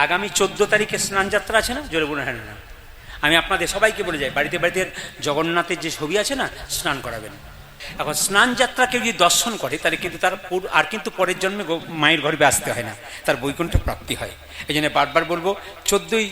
আগামী 14 তারিখে স্নান যাত্রা আছে না? জোরে বলুন হ্যাঁ না। আমি আপনাদের সবাইকে বলে যাই, বাড়িতে বাড়িতে জগন্নাথের যে ছবি আছে না, স্নান করাবেন। এখন স্নান যাত্রা কেউ যদি দর্শন করে তাহলে কিন্তু তার আর কিন্তু পরের জন্মে মায়ের গর্ভে আসতে হয় না, তার বৈকুণ্ঠ প্রাপ্তি হয়। এই জন্য বারবার বলবো 14ই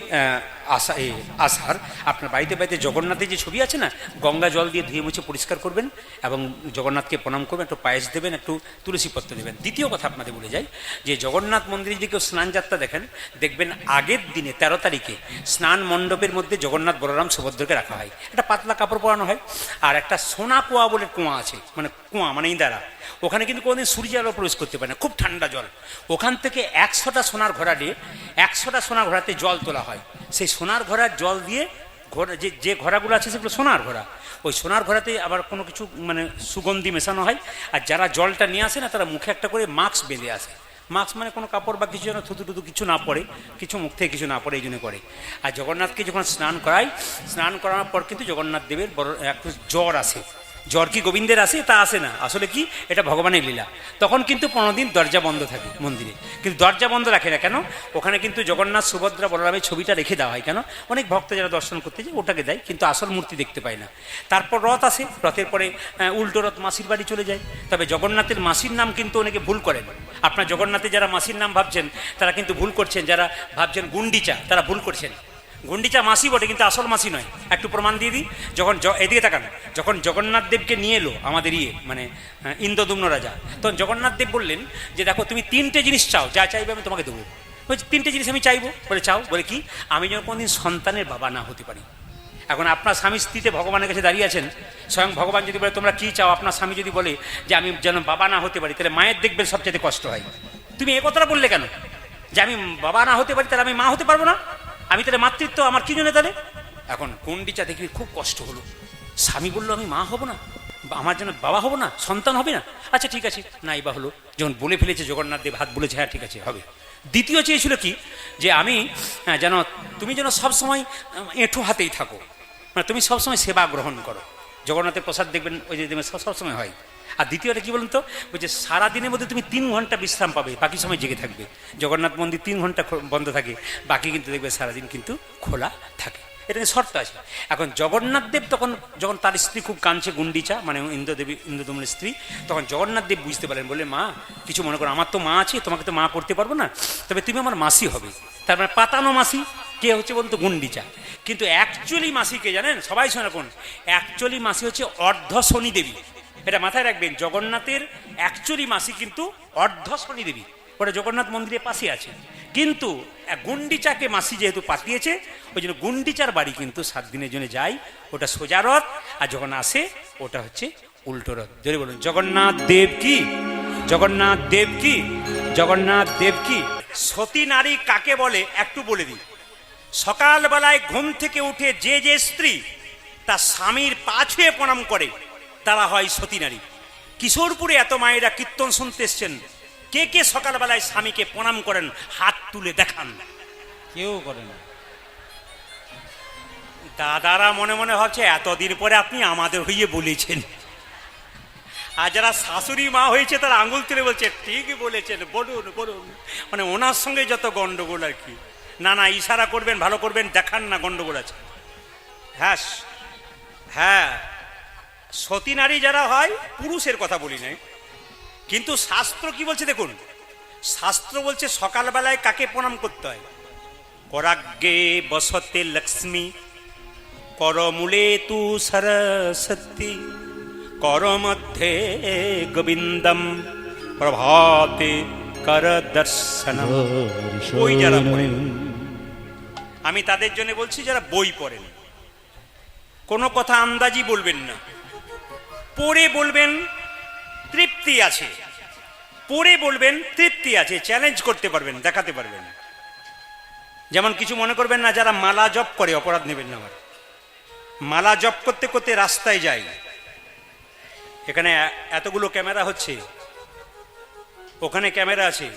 আষাঢ় আপনার বাড়িতে বাড়িতে জগন্নাথের যে ছবি আছে না, গঙ্গা জল দিয়ে ধুয়ে মুছে পরিষ্কার করবেন এবং জগন্নাথকে প্রণাম করবেন, একটু পায়েস দেবেন, একটু তুলসী পত্র দেবেন। দ্বিতীয় কথা আপনাদের বলে যাই যে জগন্নাথ মন্দিরে যদি কেউ স্নান যাত্রা দেখেন, দেখবেন আগের দিনে 13 তারিখে স্নান মণ্ডপের মধ্যে জগন্নাথ বলরাম সুভদ্রাকে রাখা হয়, একটা পাতলা কাপড় পরানো হয়, আর একটা সোনা কুয়া বলে কুয়া আছে, মানে কুয়া মানে ইন্দারা, ওখানে কিন্তু কোনোদিন সূর্যের আলো প্রবেশ করতে পারে না, খুব ঠান্ডা জল। ওখান থেকে 100টা সোনার ঘোড়া দিয়ে 100টা সোনার ঘোড়াতে জল তোলা হয়। সেই সোনার ঘোড়ার জল দিয়ে ঘোড়া যে ঘোড়াগুলো আছে সেগুলো সোনার ঘোড়া, ওই সোনার ঘোড়াতে আবার কোনো কিছু মানে সুগন্ধি মেশানো হয়। আর যারা জলটা নিয়ে আসে না, তারা মুখে একটা করে মাস্ক বেঁধে আসে। মাস্ক মানে কোনো কাপড় বা কিছু যেন থুতু টুতু কিছু না পড়ে, কিছু মুখ থেকে কিছু না পড়ে, এই জন্য করে। আর জগন্নাথকে যখন স্নান করায়, স্নান করানোর পর কিন্তু জগন্নাথ দেবের বড় একটু জ্বর আসে। জ্বর কি গোবিন্দের আসে? তা আসে না, আসলে কি এটা ভগবানের লীলা। তখন কিন্তু 15 দিন দরজা বন্ধ থাকে মন্দিরে, কিন্তু দরজা বন্ধ রাখে না কেন? ওখানে কিন্তু জগন্নাথ সুভদ্রা বলরামের ছবিটা রেখে দেওয়া হয়। কেন? অনেক ভক্ত যারা দর্শন করতে যায় ওটাকে দেয়, কিন্তু আসল মূর্তি দেখতে পায় না। তারপর রথ আসে, রথের পরে উল্টো রথ মাসির বাড়ি চলে যায়। তবে জগন্নাথের মাসির নাম কিন্তু অনেকে ভুল করেন। আপনার জগন্নাথের যারা মাসির নাম ভাবছেন তারা কিন্তু ভুল করছেন, যারা ভাবছেন গুন্ডিচা তারা ভুল করছেন। গুন্ডিচা মাসি বটে, কিন্তু আসল মাসি নয়। একটু প্রমাণ দিয়ে দিই। যখন এদিকে তাকান, যখন জগন্নাথ দেবকে নিয়ে এলো আমাদের মানে ইন্দ্রদুম্ন রাজা, তখন জগন্নাথ দেব বললেন যে দেখো তুমি 3টে জিনিস চাও, যা চাইবে আমি তোমাকে দেবো। বলছি 3টে জিনিস আমি চাইবো। বলে চাও। বলে কি? আমি যেন কোনোদিন সন্তানের বাবা না হতে পারি। এখন আপনার স্বামী স্ত্রীতে ভগবানের কাছে দাঁড়িয়ে আছেন, স্বয়ং ভগবান যদি বলে তোমরা কি চাও, আপনার স্বামী যদি বলে যে আমি যেন বাবা না হতে পারি, তাহলে মায়ের দেখবেন সবচেয়ে কষ্ট হয়। তুমি এ কথাটা বললে কেন যে আমি বাবা না হতে পারি, তাহলে আমি মা হতে পারবো না, আমি তাহলে মাতৃত্ব আমার কি জন্য তাহলে? এখন গুন্ডিচা দেখবি খুব কষ্ট হলো। স্বামী বললো আমি মা হব না, আমার জন্য বাবা হব না, সন্তান হবে না। আচ্ছা ঠিক আছে, না এবার হলো। যখন বলে ফেলেছে জগন্নাথ দেব, হাত বলেছে হ্যাঁ ঠিক আছে হবে। দ্বিতীয় চেয়েছিল কি, যে আমি যেন তুমি যেন সবসময় এঁঠো হাতেই থাকো, মানে তুমি সবসময় সেবা গ্রহণ করো। জগন্নাথের প্রসাদ দেখবেন ওই যে সবসময় হয়। আর দ্বিতীয়টা কি বলুন তো, ওই যে সারাদিনের মধ্যে তুমি 3 ঘন্টা বিশ্রাম পাবে, বাকি সময় জেগে থাকবে। জগন্নাথ মন্দির 3 ঘন্টা বন্ধ থাকে, বাকি কিন্তু দেখবে সারাদিন কিন্তু খোলা থাকে। এটা শর্ত আছে। এখন জগন্নাথ দেব তখন যখন তার স্ত্রী খুব কাঁদছে, গুন্ডিচা মানে ইন্দ্রদুম্নের স্ত্রী, তখন জগন্নাথ দেব বুঝতে পারেন, বলে মা কিছু মনে করো, আমার তো মা আছে, তোমাকে তো মা করতে পারবো না, তবে তুমি আমার মাসি হবে। তার মানে পাতানো মাসি। কে হচ্ছে বলতো? গুন্ডিচা। কিন্তু অ্যাকচুয়ালি মাসি কে জানেন? সবাই শোনা কোন? অ্যাকচুয়ালি মাসি হচ্ছে অর্ধ শনি দেবী। এটা মাথায় রাখবেন, জগন্নাথের অ্যাকচুয়ালি মাসি কিন্তু অর্ধ শনি দেবী। ওটা জগন্নাথ মন্দিরের পাশে আছে। কিন্তু গুন্ডিচাকে মাসি যেহেতু পাঠিয়েছে, ওই জন্য গুন্ডিচার বাড়ি কিন্তু 7 দিনের জন্য যায়। ওটা সোজা রথ, আর যখন আসে ওটা হচ্ছে উল্টো রথ। যদি বলুন জগন্নাথ দেব কি, জগন্নাথ দেব কি, জগন্নাথ দেব কি। সতী নারী কাকে বলে একটু বলে দিই। সকালবেলায় ঘুম থেকে উঠে যে স্ত্রী তার স্বামীর পা ছুঁয়ে প্রণাম করে তারা হয় সতী নারী। কিশোরপুরে এত মায়েরা কীর্তন শুনতে এসছেন, কে কে সকালবেলায় স্বামীকে প্রণাম করেন? হাত তুলে দেখান। কেউ করে না। দাদারা মনে মনে ভাবছে এতদিন পরে আপনি আমাদের হইয়ে বলেছেন। আর যারা শাশুড়ি মা হয়েছে তারা আঙুল তুলে বলছে ঠিকই বলেছেন, বলুন বলুন। মানে ওনার সঙ্গে যত গন্ডগোল আর কি। না না, ইশারা করবেন, ভালো করবেন, দেখান না গন্ডগোল আছে। হ্যাঁ হ্যাঁ, সতী নারী যারা হয়, পুরুষের কথা বলি নাই, কিন্তু শাস্ত্র কি বলছে দেখুন। শাস্ত্র বলছে সকালবেলায় কাকে প্রণাম করতে হয়? করাগ্গে বসতে লক্ষ্মী, করমূলে তু সরস্বতী, কর মধ্যে গোবিন্দম, প্রভাতে কর দর্শনম। বই যারা পড়েন, আমি তাদের জন্য বলছি যারা বই পড়েন, কোনো কথা আন্দাজি বলবেন না, পড়ে বলবেন তৃপ্তি আছে, পড়ে বলবেন তৃপ্তি আছে, চ্যালেঞ্জ করতে পারবেন, দেখাতে পারবেন। যেমন কিছু মনে করবেন না, যারা মালা জপ করে, অপরাধ নেবেন না আমার, মালা জপ করতে করতে রাস্তায় যাই, এখানে এতগুলো ক্যামেরা হচ্ছে, ওখানে ক্যামেরা আছে,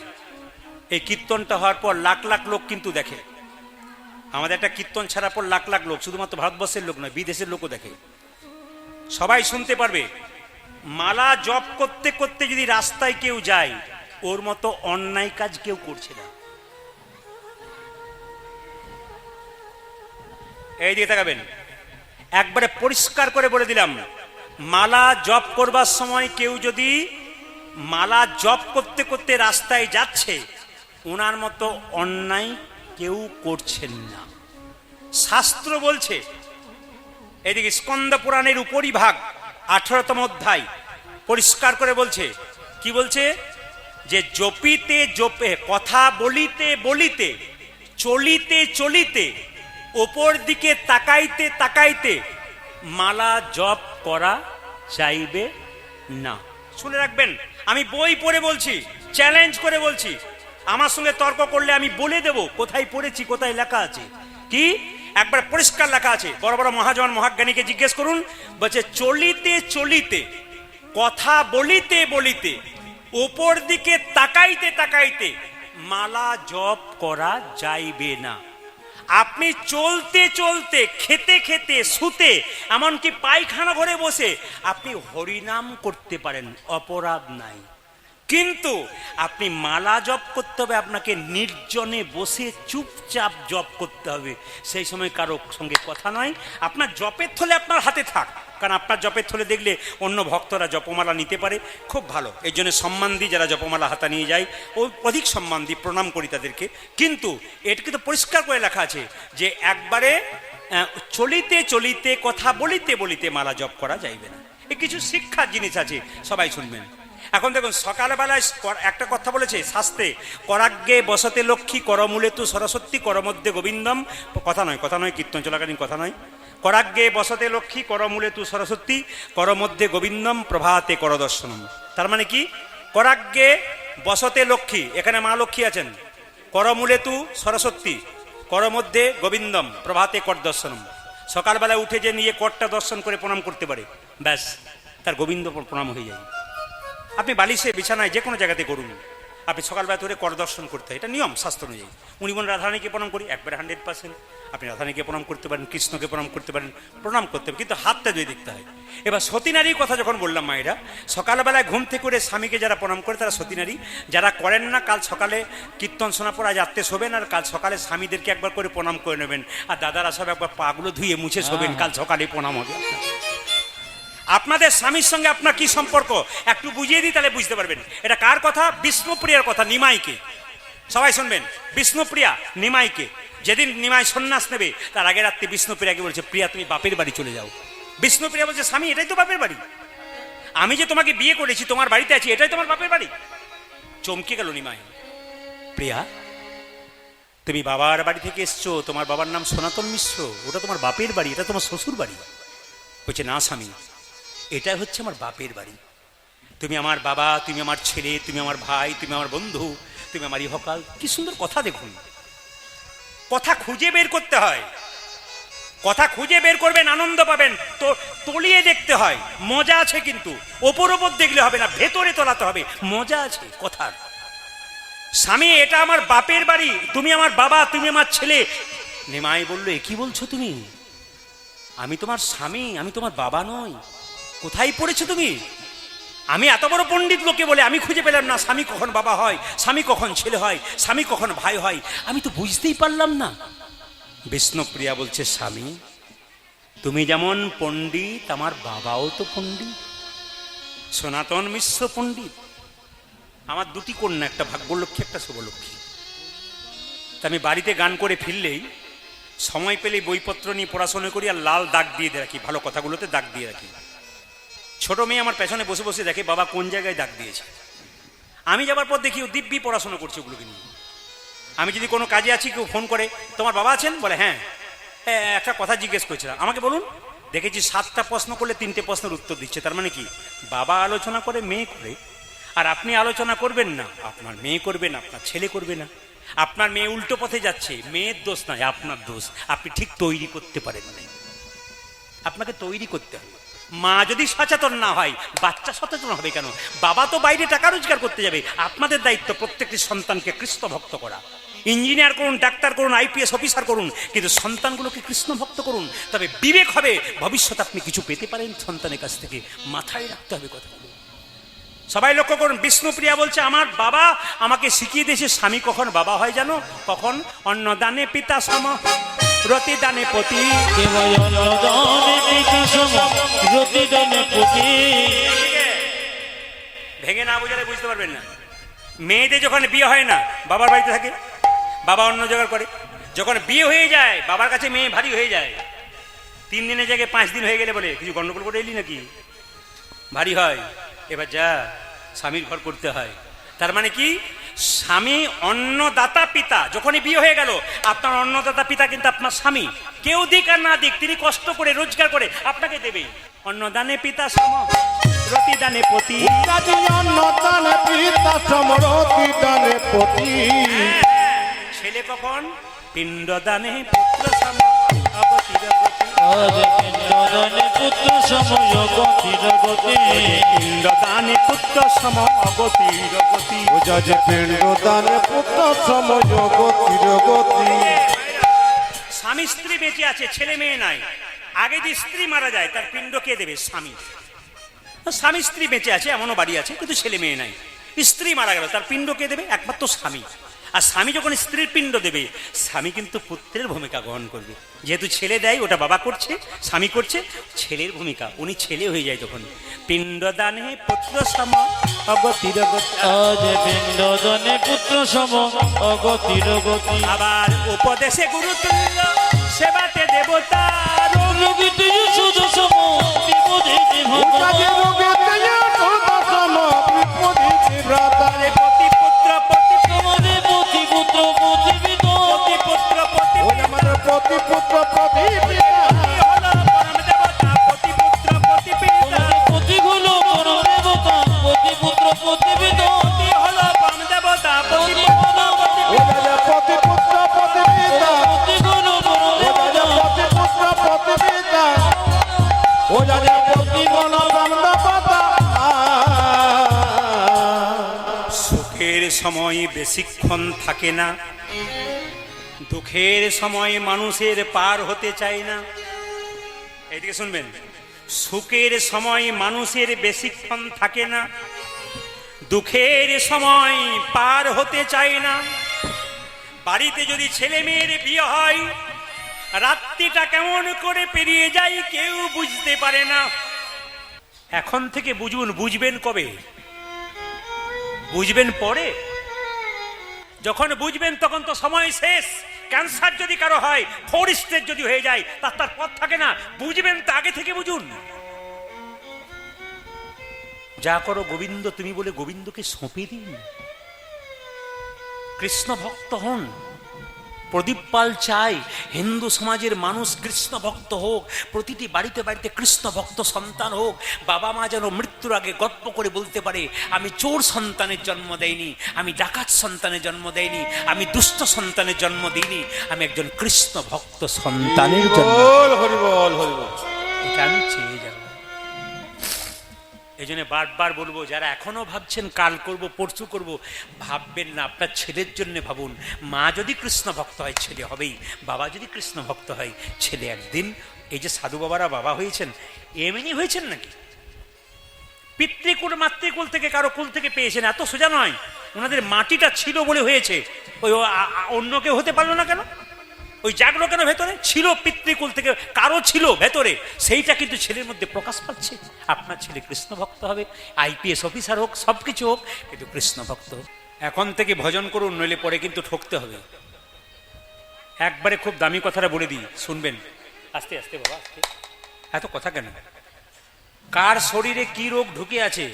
এই কীর্তনটা হওয়ার পর লাখ লাখ লোক কিন্তু দেখে। আমাদের একটা কীর্তন ছাড়ার পর লাখ লাখ লোক, শুধুমাত্র ভারতবর্ষের লোক নয়, বিদেশের লোকও দেখে, সবাই শুনতে পারবে। মালা জপ করতে করতে যদি রাস্তায় কেউ যায়, ওর মতো অন্যায় কাজ কেউ করছে না। এই দিকে তাকাবেন, একবারে পরিষ্কার করে বলে দিলাম, মালা জপ করবার সময় কেউ যদি মালা জপ করতে করতে রাস্তায় যাচ্ছে, ওনার মতো অন্যায় কেউ করছেন না। শাস্ত্র বলছে, এদিকে স্কন্দ পুরাণের উপরিভাগ 18তম অধ্যায় পরিষ্কার করে বলছে, কি বলছে, যে জপিতে জপে, কথা বলিতে বলিতে, চলিতে চলিতে, ওপর দিকে তাকাইতে তাকাইতে মালা জপ করা চাইবে না। শুনে রাখবেন, আমি বই পড়ে বলছি, চ্যালেঞ্জ করে বলছি, আমার সঙ্গে তর্ক করলে আমি বলে দেব কোথায় পড়েছি, কোথায় লেখা আছে। কি একবার পরিষ্কার লেখা আছে, বড় বড় মহাজন মহাজ্ঞানীকে জিজ্ঞেস করুন, বলছে চলিতে চলিতে, কথা বলিতে বলিতে, ওপর দিকে তাকাইতে তাকাইতে মালা জপ করা যাইবে না। আপনি চলতে চলতে, খেতে খেতে, শুতে, এমনকি পায়খানা ঘরে বসে আপনি হরিনাম করতে পারেন, অপরাধ নাই। কিন্তু আপনি মালা জপ করতে হবে, আপনাকে নির্জনে বসে চুপচাপ জপ করতে হবে। সেই সময় কারো সঙ্গে কথা নয়। আপনার জপের থলে আপনার হাতে থাক, কারণ আপনার জপের থলে দেখলে অন্য ভক্তরা জপমালা নিতে পারে, খুব ভালো। এই জন্য সম্মান দিই, যারা জপমালা হাতা নিয়ে যায় ও অধিক সম্মান দিই, প্রণাম করি তাদেরকে। কিন্তু এটাকে তো পরিষ্কার করে লেখা আছে যে একবারে চলিতে চলিতে, কথা বলিতে বলিতে মালা জপ করা যাইবে না। এ কিছু শিক্ষার জিনিস আছে, সবাই শুনবেন। এখন দেখুন, সকালবেলায় একটা কথা বলেছে শাস্ত্রে, করাগ্গে বসতে লক্ষ্মী, করমূলে তু সরস্বতী, করমধ্যে গোবিন্দম। কথা নয়, কীর্তন চলাকালীন কথা নয়। করাগ্গে বসতে লক্ষ্মী, করমূলে তু সরস্বতী, করমধ্যে গোবিন্দম, প্রভাতে করদর্শনম। তার মানে কি, করাগ্গে বসতে লক্ষ্মী, এখানে মা লক্ষ্মী আছেন, করমূলে তু সরস্বতী, করমধ্যে গোবিন্দম, প্রভাতে কর দর্শনম। সকালবেলায় উঠে যে নিয়ে করটা দর্শন করে প্রণাম করতে পারে, ব্যাস তার গোবিন্দ প্রণাম হয়ে যায়। আপনি বালিশে, বিছানায়, যে কোনো জায়গাতে করুন, আপনি সকালবেলা ধরে কর দর্শন করতে হয়, এটা নিয়ম শাস্ত্র অনুযায়ী। উনি বোন রাধারানীকে প্রণাম করি, একবারে 100%। আপনি রাধারানীকে প্রণাম করতে পারেন, কৃষ্ণকে প্রণাম করতে পারেন, প্রণাম করতে হবে, কিন্তু হাতটা যদি দেখতে হয়। এবার সতী নারীর কথা যখন বললাম, মায়েরা সকালবেলায় ঘুম থেকে করে স্বামীকে যারা প্রণাম করে তারা সতী নারী। যারা করেন না, কাল সকালে কীর্তন শোনা পর আজ আত্মে শোবেন, আর কাল সকালে স্বামীদেরকে একবার করে প্রণাম করে নেবেন, আর দাদারা সব একবার পাগুলো ধুয়ে মুছে শোবেন, কাল সকালে প্রণাম হবে। আপনাদের স্বামীর সঙ্গে আপনার কি সম্পর্ক একটু বুঝিয়ে দিই, তাহলে বুঝতে পারবেন। এটা কার কথা? বিষ্ণুপ্রিয়ার কথা, নিমাইকে। সবাই শুনবেন, বিষ্ণুপ্রিয়া নিমাইকে। যেদিন নিমাই সন্ন্যাস নেবে তার আগে রাত্রে বিষ্ণুপ্রিয়াকে বলছে, প্রিয়া তুমি বাপের বাড়ি চলে যাও। বিষ্ণুপ্রিয়া বলছে, স্বামী এটাই তো বাপের বাড়ি, আমি যে তোমাকে বিয়ে করেছি, তোমার বাড়িতে আছি, এটাই তোমার বাপের বাড়ি। চমকে গেল নিমাই। প্রিয়া, তুমি বাবার বাড়ি থেকে এসছো, তোমার বাবার নাম সনাতন মিশ্র, ওটা তোমার বাপের বাড়ি, এটা তোমার শ্বশুর বাড়ি। বলছে, না স্বামী, এটা হচ্ছে আমার বাপের বাড়ি। তুমি আমার বাবা, তুমি আমার ছেলে, তুমি আমার ভাই, তুমি আমার বন্ধু, তুমি আমার ইহকাল। কি সুন্দর কথা! দেখুন, কথা খুঁজে বের করতে হয়, কথা খুঁজে বের করবেন, আনন্দ পাবেন। তো তলিয়ে দেখতে হয়, মজা আছে, কিন্তু ওপর ওপর দেখলে হবে না, ভেতরে তোলাতে হবে, মজা আছে কথার। স্বামী, এটা আমার বাপের বাড়ি, তুমি আমার বাবা, তুমি আমার ছেলে। নিমাই বলল, এ কি বলছো তুমি? আমি তোমার স্বামী, আমি তোমার বাবা নই। কোথায় পড়েছো তুমি? আমি এত বড় পণ্ডিত লোকে বলে আমি খুঁজে পেলাম না স্বামী কখন বাবা হয়, স্বামী কখন ছেলে হয়, স্বামী কখন ভাই হয়, আমি তো বুঝতেই পারলাম না। বিষ্ণুপ্রিয়া বলছে, স্বামী তুমি যেমন পণ্ডিত, আমার বাবাও তো পণ্ডিত, সনাতন মিশ্র পণ্ডিত। আমার দুটি কন্যা, একটা ভাগ্যলক্ষ্মী, একটা শুভলক্ষ্মী। তা আমি বাড়িতে গান করে ফিরলেই, সময় পেলে বইপত্র নিয়ে পড়াশোনা করি, আর লাল দাগ দিয়ে রাখি, ভালো কথাগুলোতে দাগ দিয়ে রাখি। ছোট মেয়ে আমার পেছনে বসে বসে দেখে বাবা কোন জায়গায় দাগ দিয়েছে। আমি যাবার পর দেখি ও দিব্যি পড়াশোনা করছে ওগুলোকে নিয়ে। আমি যদি কোনো কাজে আছি, কেউ ফোন করে, তোমার বাবা আছেন? বলে হ্যাঁ। একটা কথা জিজ্ঞেস করছিলাম, আমাকে বলুন। দেখেছি 7টা প্রশ্ন করলে 3টে প্রশ্নের উত্তর দিচ্ছে। তার মানে কি, বাবা আলোচনা করে, মেয়ে করে, আর আপনি আলোচনা করবেন না, আপনার মেয়ে করবে না, আপনার ছেলে করবে না। আপনার মেয়ে উল্টো পথে যাচ্ছে, মেয়ের দোষ নয়, আপনার দোষ। আপনি ঠিক তৈরি করতে পারেন না, আপনাকে তৈরি করতে হবে। মা যদি সচেতন না হয়, বাচ্চা সচেতন হবে কেন? বাবা তো বাইরে টাকা রোজগার করতে যাবে। আপনাদের দায়িত্ব প্রত্যেকটি সন্তানকে কৃষ্ণ ভক্ত করা। ইঞ্জিনিয়ার করুন, ডাক্তার করুন, আইপিএস অফিসার করুন, কিন্তু সন্তানগুলোকে কৃষ্ণ ভক্ত করুন। তবে বিবেক হবে, ভবিষ্যতে আপনি কিছু পেতে পারেন সন্তানের কাছ থেকে। মাথায় রাখতে হবে কথাগুলো। সবাই লক্ষ্য করুন, বিষ্ণুপ্রিয়া বলছে, আমার বাবা আমাকে শিখিয়ে দিয়েছে স্বামী কখন বাবা হয় জানো? কখন? অন্নদানে পিতা সম। রতি দানে পতি। কেবল অন্নদানে পিতা সম রতি দানে পতি। ভেঙে না বোঝালে বুঝতে পারবেন না। মেয়েদের যখন বিয়ে হয় না বাবার বাড়িতে থাকে, বাবা অন্ন জোগাড় করে। যখন বিয়ে হয়ে যায় বাবার কাছে মেয়ে ভারী হয়ে যায়। 3 দিনের জায়গায় 5 দিন হয়ে গেলে বলে কিছু গন্ডগোল করে এলি নাকি, ভারী হয়। এবার যা স্বামীর ঘর করতে হয়। তার মানে কি, স্বামী অন্নদাতা পিতা। যখনই বিয়ে হয়ে গেল আপনার অন্নদাতা পিতা কিন্তু আপনার স্বামী। কেউ দিক আর না দিক, তিনি কষ্ট করে রোজগার করে আপনাকে দেবেই। অন্নদানে পিতা সম রতি দানে পতি। অন্নদানে পিতা সম রতি দানে পতি। ছেলে কখন পিণ্ডদানে পুত্র সম অগতির গতি। আজ পিণ্ডদানে পুত্র সম অগতির গতি। পিণ্ডদানে পুত্র সম অগতির গতি। ওজা যে পিণ্ডদানে পুত্র সম অগতির গতি। স্বামী স্ত্রী বেঁচে আছে, ছেলে মেয়ে নাই। আগে যে স্ত্রী মারা যায় তার পিণ্ড কে দেবে? স্বামী। স্বামী স্ত্রী বেঁচে আছে, এমনও বাড়ি আছে কিন্তু ছেলে মেয়ে নাই। স্ত্রী মারা গেল, তার পিণ্ড কে দেবে? একমাত্র স্বামী। আর স্বামী যখন স্ত্রীর পিণ্ড দেবে, স্বামী কিন্তু পুত্রের ভূমিকা গ্রহণ করবে। যেহেতু ছেলে দেয়, ওটা বাবা করছে, স্বামী করছে, ছেলের ভূমিকা, উনি ছেলে হয়ে যায় তখন। পিণ্ডদানে পুত্র সম অগতির গতি। আজ পিণ্ডদানে পুত্র সম অগতির গতি। আবার উপদেশে গুরুতুল্য সেবাতে দেবতা। রোগীতে সুদ সম বিপদে ওজা যে রোগেতে সুদ সম বিপদে ভ্রাতা। পতি পুত্র পতি তোমাদের পতি পুত্র প্রতিবিদ। পতি পুত্র পতি ওই আমার পতি পুত্র পতি পিতা। হলো পরম দেবতা। পতি পুত্র পতি পিতা। পতি হলো পরম দেবতা পতি পুত্র প্রতিবিদ। পতি হলো পরম দেবতা। পতি পুত্র পতি ওজা যে পতি পুত্র পতি পিতা। পতি হলো পরম ওজা যে দেবতা। পতি পুত্র পতি পিতা। ওজা যে পতি গণ ব্রহ্মপতা। সুখের সময় বেশিক্ষণ থাকে না, দুঃখের সময় মানুষের পার হতে চায় না। এইদিকে শুনবেন, সুখের সময় মানুষের বেশিক্ষণ থাকে না, দুঃখের সময় পার হতে চায় না। বাড়িতে যদি ছেলে মেয়ের বিয়ে হয়, রাত্রিটা কেমন করে পেরিয়ে যায় কেউ বুঝতে পারে না। এখন থেকে বুঝুন, বুঝবেন কবে? বুঝবেন পরে? যখন বুঝবেন তখন তো সময় শেষ। ক্যান্সার যদি কারো হয়, 4 স্টেজ যদি হয়ে যায়, তার পথ থাকে না। বুঝবেন তো আগে থেকে বুঝুন। যা করো গোবিন্দ তুমি বলে গোবিন্দকে সঁপে দিন। কৃষ্ণ ভক্ত হন। প্রদীপ পাল চাই হিন্দু সমাজের মানুষ কৃষ্ণ ভক্ত হোক, প্রতিটি বাড়িতে বাড়িতে কৃষ্ণ ভক্ত সন্তান হোক। বাবা মা যেন মৃত্যুর আগে গল্প করে বলতে পারে, আমি চোর সন্তানের জন্ম দেয়নি, আমি ডাকাত সন্তানের জন্ম দেয়নি, আমি দুষ্ট সন্তানের জন্ম দিইনি, আমি একজন কৃষ্ণ ভক্ত সন্তানের জন্ম। হরি বল হরি বল। এটা আমি চেয়ে যাব। এই জন্য বারবার বলবো, যারা এখনো ভাবছেন কাল করব পরশু করব, ভাববেন না, আপনার ছেলের জন্য ভাবুন। মা যদি কৃষ্ণ ভক্ত হয় ছেলে হবেই, বাবা যদি কৃষ্ণ ভক্ত হয় ছেলে একদিন। এই যে সাধু বাবারা বাবা হয়েছেন, এমনি হয়েছেন নাকি? পিতৃকুল মাতৃকুল থেকে কারো কুল থেকে পেয়েছেন, এত সোজা নয়। ওনাদের মাটিটা ছিল বলে হয়েছে। ওই অন্য কেউ হতে পারলো না কেন? ওই জাগলো কেন ভেতরে? ছিল পিতৃকুল থেকে, কারো ছিল ভেতরে, সেইটা কিন্তু ছেলের মধ্যে প্রকাশ পাচ্ছে। আপনার ছেলে কৃষ্ণ ভক্ত হবে, IPS অফিসার হোক, সবকিছু হোক, কিন্তু কৃষ্ণ ভক্ত হোক। এখন থেকে ভজন করুন, নইলে পরে কিন্তু ঠকতে হবে। একবারে খুব দামি কথাটা বলে দিই, শুনবেন। আস্তে আস্তে বাবা, আস্তে। এত কথা কেন? কার শরীরে কি রোগ ঢুকে আছে,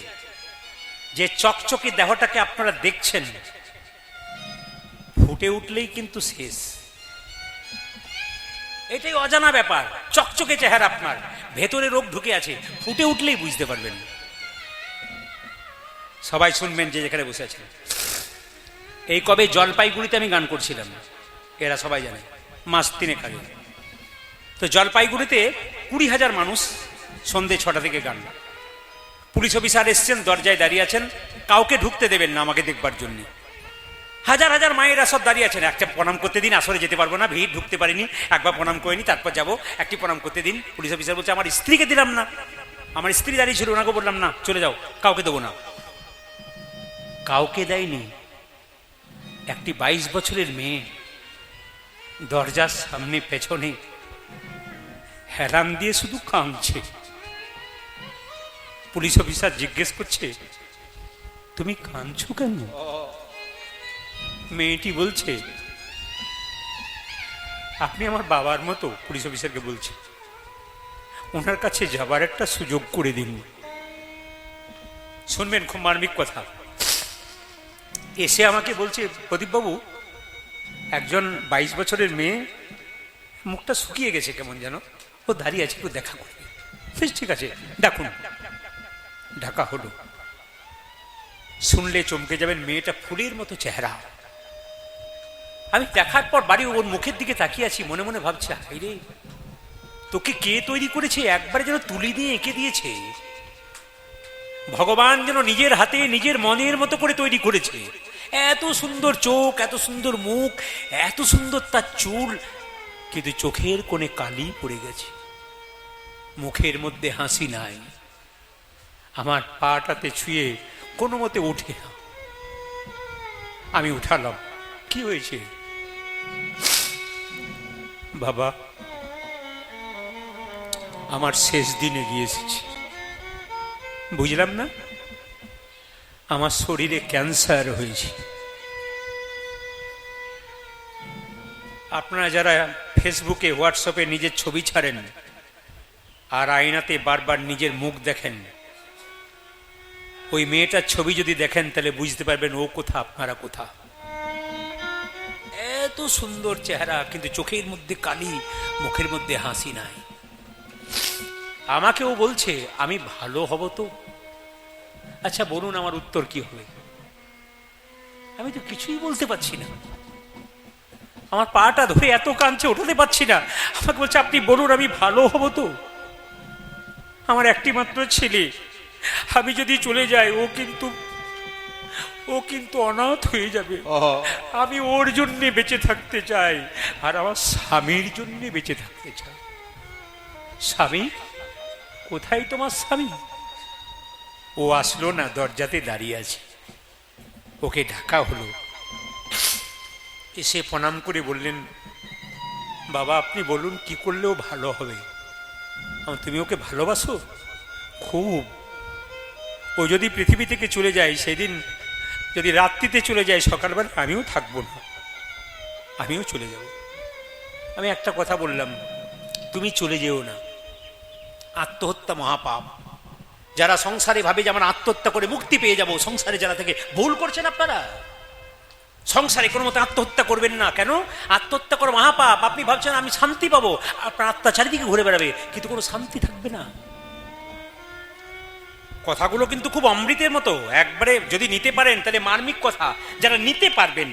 যে চকচকে দেহটাকে আপনারা দেখছেন, ফুটে উঠলেই কিন্তু শেষ। এটাই অজানা ব্যাপার। চকচকে চেহারা, আপনার ভেতরে রোগ ঢুকে আছে, ফুটে উঠলেই বুঝতে পারবেন। সবাই শুনবেন যে যেখানে বসে আছেন। এই কবে জলপাইগুড়িতে আমি গান করছিলাম, এরা সবাই জানে, মাস 3 আগে। তো জলপাইগুড়িতে 20,000 মানুষ, সন্ধে 6টা থেকে গান। পুলিশ অফিসার এসছেন, দরজায় দাঁড়িয়ে আছেন, কাউকে ঢুকতে দেবেন না আমাকে দেখবার জন্য। হাজার হাজার মায়েরা সব দাঁড়িয়ে আছেন, একটা প্রণাম করতে দিন, আসরে যেতে পারবো না, ভিড়, ঢুকতে পারিনি, একবার প্রণাম করে নি, তারপর যাবো, একটি প্রণাম করতে দিন। পুলিশ অফিসার বলছে, আমার স্ত্রীকে দিলাম না, আমার স্ত্রী দাঁড়িয়ে ছিল, ওনাকে বললাম না, চলে যাও, কাউকে দেবো না। কাউকে দেয়নি। একটি 22 বছরের মেয়ে দরজার সামনে পেছনে হেলান দিয়ে শুধু কাঁদছে। পুলিশ অফিসার জিজ্ঞেস করছে, তুমি কাঁদছো কেন? মেয়েটি বলছে, আপনি আমার বাবার মতো। পুলিশ অফিসারকে বলছে, ওনার কাছে যাবার একটা সুযোগ করে দিন। শুনবেন, খুব মার্মিক কথা। এসে আমাকে বলছে, প্রদীপবাবু, একজন 22 বছরের মেয়ে, মুখটা শুকিয়ে গেছে কেমন যেন, ও দাঁড়িয়ে আছে, একটু দেখা করবে। বেশ, ঠিক আছে, ডাকুন। ঢাকা হলো। শুনলে চমকে যাবেন, মেয়েটা ফুলের মতো চেহারা। আমি দেখার পর বাড়ি ওর মুখের দিকে তাকিয়ে আছি, মনে মনে ভাবছি, হাইরে, তোকে কে তৈরি করেছে? একবারে যেন তুলি দিয়ে এঁকে দিয়েছে। ভগবান যেন নিজের হাতে নিজের মনের মতো করে তৈরি করেছে। এত সুন্দর চোখ, এত সুন্দর মুখ, এত সুন্দর তার চুল, কিন্তু চোখের কোণে কালি পড়ে গেছে, মুখের মধ্যে হাসি নাই। আমার পাটাতে ছুঁয়ে কোনো মতে উঠে না। আমি উঠালাম, কি হয়েছে? বাবা, আমার শেষ দিনে গিয়ে এসেছি, বুঝলাম না, আমার শরীরে ক্যান্সার হয়েছে। আপনারা যারা ফেসবুকে, হোয়াটসঅ্যাপে নিজের ছবি ছাড়েন আর আয়নাতে বারবার নিজের মুখ দেখেন, ওই মেয়েটার ছবি যদি দেখেন তাহলে বুঝতে পারবেন ও কোথা, আপনারা কোথা। এত সুন্দর চেহারা, কিন্তু চোখের মধ্যে কালি, মুখের মধ্যে হাসি নাই। আমাকেও বলছে, আমি ভালো হব তো? আচ্ছা বলুন, আমার উত্তর কি হবে? আমি তো কিছুই বলতে পারছি না। আমার পাটা ধরে এত কাঁদছে, ওঠাতে পারছি না। আমাকে বলছে, আপনি বলুন, আমি ভালো হব তো? আমার একটি মাত্র ছেলে, আমি যদি চলে যাই ও কিন্তু অনাথ হয়ে যাবে। আমি ওর জন্য বেঁচে থাকতে চাই, আর আমার স্বামীর জন্য বেঁচে থাকতে চাই। স্বামী কোথায়? তোমার স্বামী? ও আসলো না, দরজাতে দাঁড়িয়ে আছে। ওকে ঢাকা হলো। এসে প্রণাম করে বললেন, বাবা, আপনি বলুন কি করলেও ভালো হবে? তুমি ওকে ভালোবাসো? খুব। ও যদি পৃথিবী থেকে চলে যায়, সেদিন যদি রাত্রিতে চলে যায়, সকালবেলা আমিও থাকবো না, আমিও চলে যাব। আমি একটা কথা বললাম, তুমি চলে যেও না। আত্মহত্যা মহাপাপ। যারা সংসারে ভাবে যে আমরা আত্মহত্যা করে মুক্তি পেয়ে যাব, সংসারে যারা থেকে ভুল করছেন আপনারা। সংসারে কোনো মতো আত্মহত্যা করবেন না। কেন? আত্মহত্যা করা মহাপাপ। আপনি ভাবছেন আমি শান্তি পাবো, আপনার আত্মা চারিদিকে ঘুরে বেড়াবে, কিন্তু কোনো শান্তি থাকবে না। কথাগুলো কিন্তু খুব অমৃতের মতো, একবারে যদি নিতে পারেন তাহলে মার্মিক কথা। যারা নিতে পারবেন,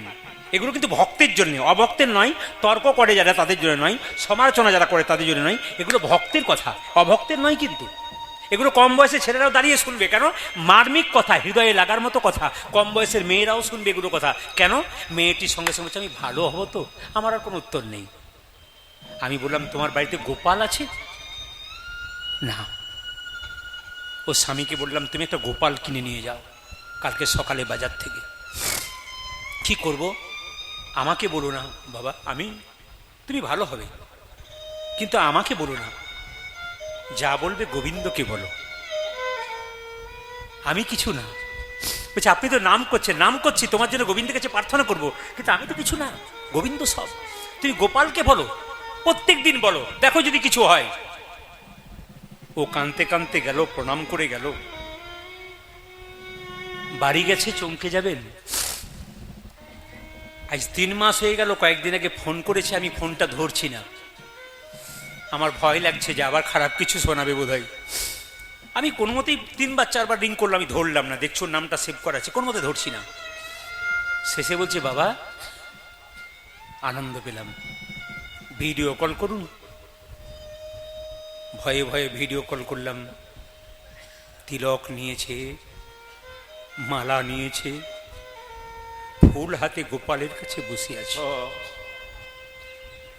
এগুলো কিন্তু ভক্তের জন্য, অভক্তের নয়। তর্ক করে যারা, তাদের জন্য নয়। সমালোচনা যারা করে তাদের জন্য নয়। এগুলো ভক্তের কথা, অভক্তের নয়। কিন্তু এগুলো কম বয়সে ছেলেরাও দাঁড়িয়ে শুনবে। কেন? মার্মিক কথা, হৃদয়ে লাগার মতো কথা। কম বয়সের মেয়েরাও শুনবে এগুলো কথা। কেন? মেয়েটির সঙ্গে সঙ্গে আমি ভালো হব তো? আমার আর কোনো উত্তর নেই। আমি বললাম, তোমার বাড়িতে গোপাল আছে? না। ও স্বামীকে বললাম, তুমি একটা গোপাল কিনে নিয়ে যাও কালকে সকালে বাজার থেকে। কি করব? আমাকে বলো না বাবা, তুমি ভালো হবে, কিন্তু আমাকে বলো না। যা বলবে গোবিন্দকে বলো, আমি কিছু না। বলছে, আপনি তো নাম করছেন। নাম করছি, তোমার জন্য গোবিন্দের কাছে প্রার্থনা করব, কিন্তু আমি তো কিছু না, গোবিন্দ সব। তুমি গোপালকে বলো, প্রত্যেক দিন বলো, দেখো যদি কিছু হয়। ও কাঁদতে কাঁদতে গেল, প্রণাম করে গেল। বাড়ি গেছে, চমকে যাবেন। আজ 3 মাস হয়ে গেল। কয়েকদিন আগে ফোন করেছে, আমি ফোনটা ধরছি না। আমার ভয় লাগছে যে আবার খারাপ কিছু শোনাবে বোধহয়। আমি কোনো মতেই 3-4 বার রিং করলাম, আমি ধরলাম না। দেখছো নামটা সেভ করা আছে, কোনো মতে ধরছি না। শেষে বলছে, বাবা, আনন্দ পেলাম, ভিডিও কল করুন। ভয়ে ভয়ে ভিডিও কল করলাম। তিলক নিয়েছে, মালা নিয়েছে, ফুল হাতে গোপালের কাছে বসে আছে।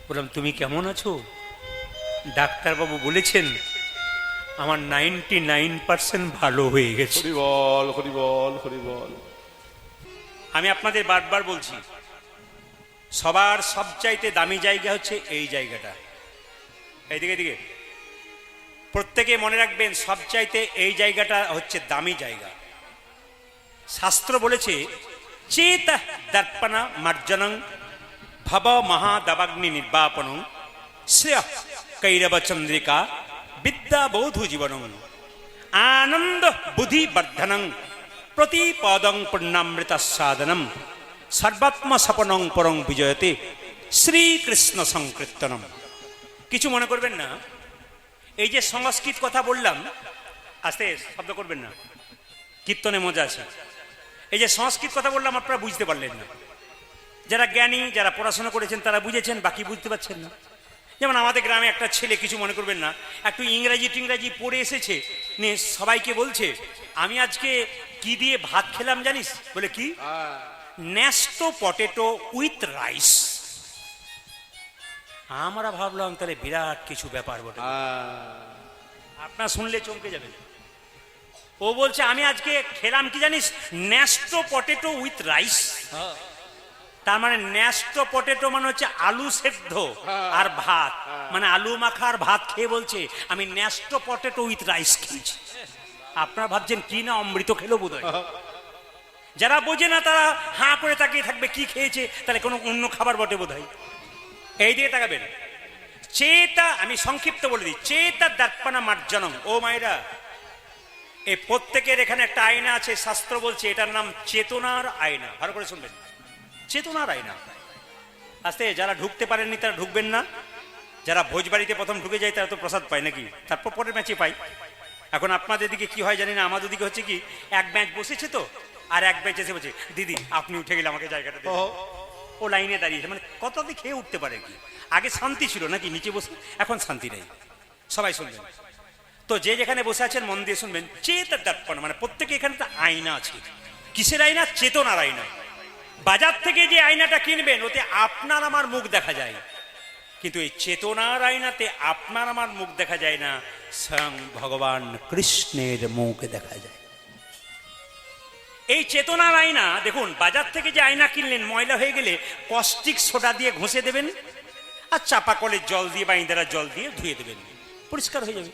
বললাম, তুমি কেমন আছো? ডাক্তারবাবু বলেছেন আমার 99% ভালো হয়ে গেছে। হরি বল, হরি বল, হরি বল। আমি আপনাদের বারবার বলছি, সবার সবচাইতে দামি জায়গা হচ্ছে এই জায়গাটা। এইদিকে এদিকে প্রত্যেকে মনে রাখবেন, সবচাইতে এই জায়গাটা হচ্ছে দামি জায়গা। শাস্ত্র বলেছে চেত দর্পণা মার্জনং ভব মহাদাবাগ্নি নির্বাপনং শ্রেয় কৈরব চন্দ্রিকা বিদ্যা বৌধু জীবনং আনন্দ বুদ্ধি বর্ধনং প্রতিপদং পুণ্যামৃত সাধনম সর্বাত্ম সপনং পরং বিজয়তে শ্রীকৃষ্ণ সংকীর্তনম। কিছু মনে করবেন না, এই যে সংস্কৃত কথা বললাম, আস্তে শব্দ করবেন না, কীর্তনে মজা আছে। এই যে সংস্কৃত কথা বললাম আপনারা বুঝতে পারলেন না। যারা জ্ঞানী, যারা পড়াশোনা করেছেন তারা বুঝেছেন, বাকি বুঝতে পারছেন না। যেমন আমাদের গ্রামে একটা ছেলে, কিছু মনে করবেন না, একটু ইংরাজি টিংরাজি পড়ে এসেছে, নিয়ে সবাইকে বলছে আমি আজকে কি দিয়ে ভাত খেলাম জানিস? বলে কি? ন্যাস্টো পটেটো উইথ রাইস। আমরা ভাবলাম তাহলে বিরাট কিছু ব্যাপার বটে, আপনার শুনলে চমকে যাবেন। ও বলছে আমি আজকে খেলাম কি জানিস? ন্যাস্টো পটেটো উইথ রাইস। তার মানে ন্যাস্টো পটেটো মানে হচ্ছে আলু সেদ্ধ আর ভাত, মানে আলু মাখা আর ভাত খেয়ে বলছে আমি ন্যাস্টো পটেটো উইথ রাইস খেয়েছি। আপনারা ভাবছেন কি না অমৃত খেলো বোধ হয়। যারা বোঝে না তারা হাঁ করে তাকিয়ে থাকবে, কি খেয়েছে, তাহলে কোনো অন্য খাবার বটে বোধ হয়। এই দিকে তাকাবেন। চেতা, আমি সংক্ষিপ্ত বলে দিই, চেতা দর্পণা মার্জনং। ও মায়েরা, এই প্রত্যেকের এখানে একটা আয়না আছে, শাস্ত্র বলছে এটার নাম চেতনার আয়না। ভালো করে শুনবেন, চেতনার আয়না। আস্তে, যারা ঢুকতে পারেননি তারা ঢুকবেন না। যারা ভোজবাড়িতে প্রথম ঢুকে যায় তারা তো প্রসাদ পায় নাকি, তারপর পরের ম্যাচে পাই। এখন আপনাদের দিকে কি হয় জানি না, আমাদের দিকে হচ্ছে কি, এক ব্যাচ বসেছে তো, আর এক ব্যাচ এসে বলছে দিদি আপনি উঠে গেলে আমাকে জায়গাটা দেন। ও লাইনে দাঁড়িয়েছে, মানে কত দিকে খেয়ে উঠতে পারে কি। আগে শান্তি ছিল নাকি নিচে বসে, এখন শান্তি নেই। সবাই শুনবেন তো, যে যেখানে বসে আছেন মন দিয়ে শুনবেন। চেত দর্পণ মানে প্রত্যেকে এখানে একটা আয়না আছে। কিসের আয়না? চেতনার আয়না। বাজার থেকে যে আয়নাটা কিনবেন ওতে আপনার আমার মুখ দেখা যায়, কিন্তু এই চেতনার আয়নাতে আপনার আমার মুখ দেখা যায় না, স্বয়ং ভগবান কৃষ্ণের মুখ দেখা যায়। এই চেতনার আয়না দেখুন, বাজার থেকে যে আয়না কিনলেন ময়লা হয়ে গেলে কস্টিক সোডা দিয়ে ঘষে দেবেন, আর চাপা কলের জল দিয়ে বা ইন্দারা জল দিয়ে ধুয়ে দেবেন, পরিষ্কার হয়ে যাবে।